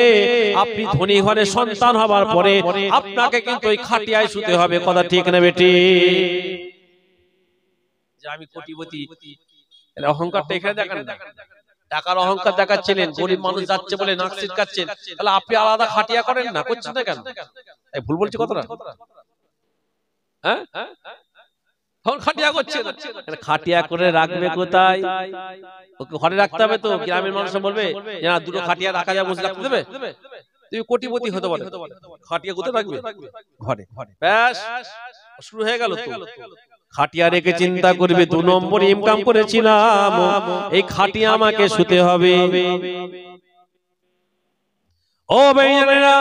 আপনি ধনী ঘরের সন্তান হবার পরে আপনাকে কিন্তু ওই খাটিয়ায় শুতে হবে, কথা ঠিক না বেটি? আমি কোটিপতি, অহংকারটা এখানে দেখান না। টাকার অহংকার দেখাচ্ছিলেন, গরিব মানুষ যাচ্ছে বলে নাক ছিটকাচ্ছেন, তাহলে আপনি আলাদা খাটিয়া করেন না, করছেন না কেন? ভুল বলছি কথাটা? হ্যাঁ, খাটিয়া করছে না, খাটিয়া করে রাখবে কোথায়? ওকে ঘরে রাখতে হবে তো। গ্রামের মানুষ বলবে যে না, দুটো খাটিয়া রাখা যায়, বসে রাখতে দেবে। তুমি কোটিপতি হতে পারে, খাটিয়া কোথায় রাখবে? ঘরে। ব্যাস, শুরু হয়ে গেল তো। খাটিয়া রেখে চিন্তা করবে ২ নম্বর ইনকাম করেছিলাম, এই খাটিয়া আমাকে শুতে হবে। ও ভাইজানেরা,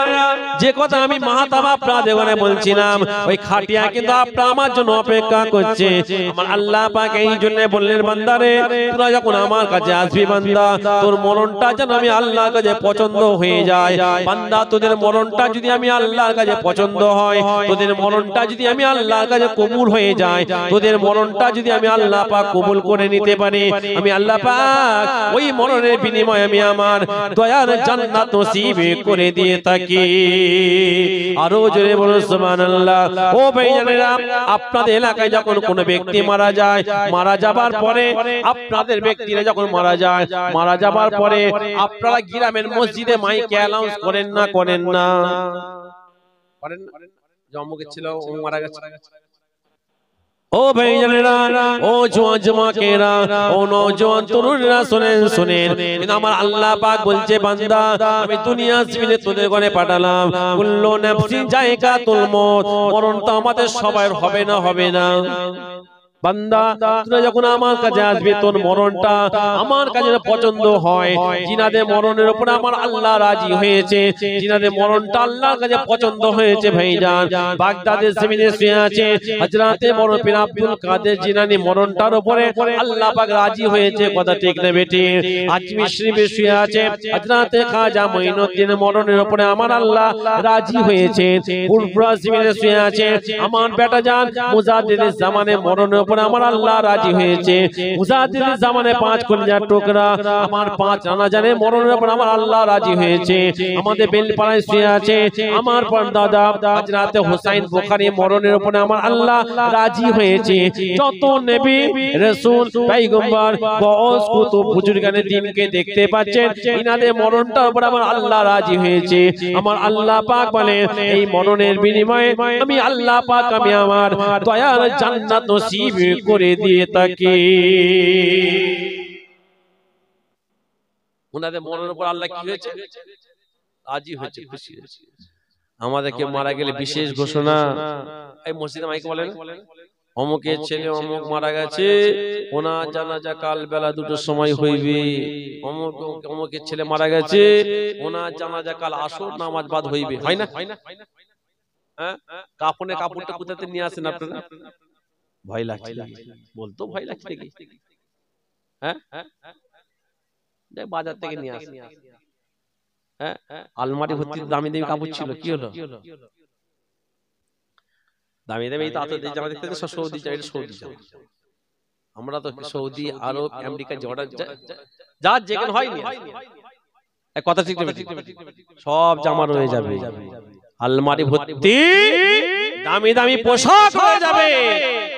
যে কথা আমি মাহাতাব আপনাদের ওখানে বলছিলাম, ওই খাটিয়া কিন্তু আপনার আমার জন্য অপেক্ষা করছে। আমার আল্লাহ পাক এই জন্য বললেন, বান্দারে তোরা যখন আমার কাছে আসবি বান্দা, তোর মরণটা যেন আমি আল্লাহর কাছে পছন্দ হয়ে যায়। বান্দা, তোদের মরণটা যদি আমি আল্লাহর কাছে পছন্দ হয়, তোদের মরণটা যদি আমি আল্লাহর কাছে কবুল হয়ে যায়, তোদের মরণটা যদি আমি আল্লাহ পাক কবুল করে নিতে পারি, আমি আল্লাহ পাক ওই মরণের বিনিময়ে আমি আমার দয়ার জান্নাত নসিব করে দিয়ে থাকি। আরো জোরে বলুন সুবহানাল্লাহ। ও ভাইজানেরা, আপনাদের এলাকায় যখন কোনো ব্যক্তি মারা যায়, মারা যাবার পরে আপনাদের ব্যক্তিরা যখন মারা যায়, মারা যাবার পরে আপনারা গ্রামের মসজিদে মাইকে অ্যানাউন্স করেন না? করেন না? করেন না? জম্মুকে ছিল, ও মারা গেছে। ও ভাইজানেরা, ও জওয়ান-জমাকেরা, ও নওজোয়ান তরুণরা, শুনেন শুনেন, আমার আল্লাহ পাক বলছে, বান্দা আমি দুনিয়া জমিনে তোদের ঘরে পাঠালাম, কুল্লু নাফসিন যায়কাতুল মউত, মরণ তো আমাদের সবার হবে না? হবে না? বান্দা, তুই যখন আমার কাছে আসবি, তোর মরণটা আমার কাছে পছন্দ হয়। জিনাদের মরণের উপরে আমার আল্লাহ রাজি হয়েছে, জিনাদের মরণটা আল্লাহর কাছে পছন্দ হয়েছে। ভাইজান, বাগদাদের জমিনে শুয়ে আছে হযরতে বড় পীর আব্দুল কাদের জিলানী, মরণটার উপরে আল্লাহ পাক রাজি হয়েছে, কথা ঠিক না বেটি? আজমির শরীফে শুয়ে আছে হযরতে খাজা মঈনুদ্দিন, মরণের উপরে আমার আল্লাহ রাজি হয়েছে। ফুলপুরা জমিনে শুয়ে আছে আমার বেটা জান মুজাদ্দিদের জামানে, মরণের উপরে আমার আল্লাহ রাজি হয়েছে। মুজাদ্দিদের জামানে 5 কলিজার টুকরা আমার 5 রানা জানে, মরণের উপর আমার আল্লাহ রাজি হয়েছে। আমাদের বেলপাড়ায় শুয়ে আছে আমার পরদাদা হযরতে হুসাইন বুখারী, মরণের উপরে আমার আল্লাহ রাজি হয়েছে। যত নবী রাসূল পয়গম্বর গওস কুতুব বুজুর্গানে দ্বীনকে দেখতে পাচ্ছেন, ইনাদের মরণটার উপর আমার আল্লাহ রাজি হয়েছে। আমার আল্লাহ পাক বলে, এই মরণের বিনিময়ে আমি আল্লাহ পাক আমি আমার দয়ার জান্নাত নসিব করে দিয়ে থাকি। ওনাদের মরণের উপর আল্লাহ কি হয়েছে? রাজি হয়েছে, খুশি হয়েছে। আমাদেরকে মারা গেলে বিশেষ ঘোষণা, এই মসজিদে মাইকে বলেন, অমুকের ছেলে অমুক মারা গেছে, ওনার জানাজা কাল বেলা 2টোর সময় হইবে। অমুকের ছেলে মারা গেছে, ওনার জানাজা কাল আসর নামাজ বাদ হইবে। হয় না? হ্যাঁ, কাফনের কাপড়টা কোথাতে নিয়ে আসেন আপনারা? ভয় লাগছে, বলতো ভয় লাগছে কি? হ্যাঁ, বাজার থেকে নিয়ে আসেন। হ্যাঁ, আলমারি ভর্তি দামি দামি কাপড় ছিল, কি হলো? দামি দামি তাতে জামা দেখতে তো সৌদি চাই, সৌদি চাই। আমরা তো সৌদি, আরব, আমেরিকা জর্ডান যা যেখানে হয়নি, এক কথা ঠিক সব জামা রয়ে যাবে, আলমারি ভর্তি দামি দামি পোশাক হয়ে যাবে।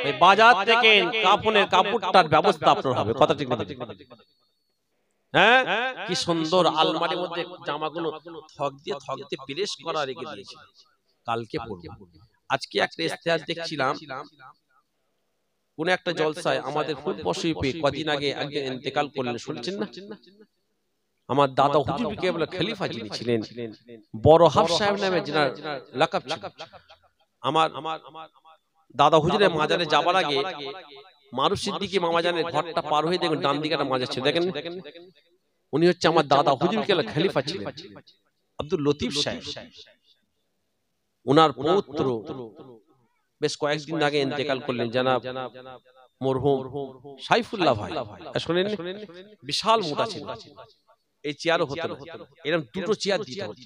ওই বাজার থেকে কাপড়ের কাপড়টার ব্যবস্থা আপনার হবে, কথা ঠিক না? হ্যাঁ, কি সুন্দর আলমারির মধ্যে জামাগুলো থক দিয়ে প্রেস করা রেখে দিয়েছে। কালকে পড়বো। আজকে একটা ইশতেহার দেখছিলাম, কোন একটা জলসায় আমাদের ফুলপুর শরীফে কদিন আগে একজন ইন্তেকাল করলেন, শুনছেন না? আমার দাদা হুজুর কেবলা খলিফা যিনি ছিলেন, বড় হাফ সাহেব নামে যিনার লাকাব ছিল। আমার দাদা হুজুরের মাজারে যাবার আগে মারুফ সিদ্দিকী মামাজানের ঘরটা পার হয়ে দেখুন ডান দিকে একটা মাজার ছিল, দেখেন। উনি হচ্ছে আমার দাদা হুজুর কেবলা খলিফা ছিলেন, আব্দুল লতিফ সাহেব। ওনার পৌত্র বেশ কয়েকদিন আগে ইন্তেকাল করলেন, জানাব মরহুম সাইফুল্লাহ ভাই। শুনেন, বিশাল মোটা ছিল, এই চেয়ারও হতো না, এরকম দুটো চেয়ার দিতে হতো।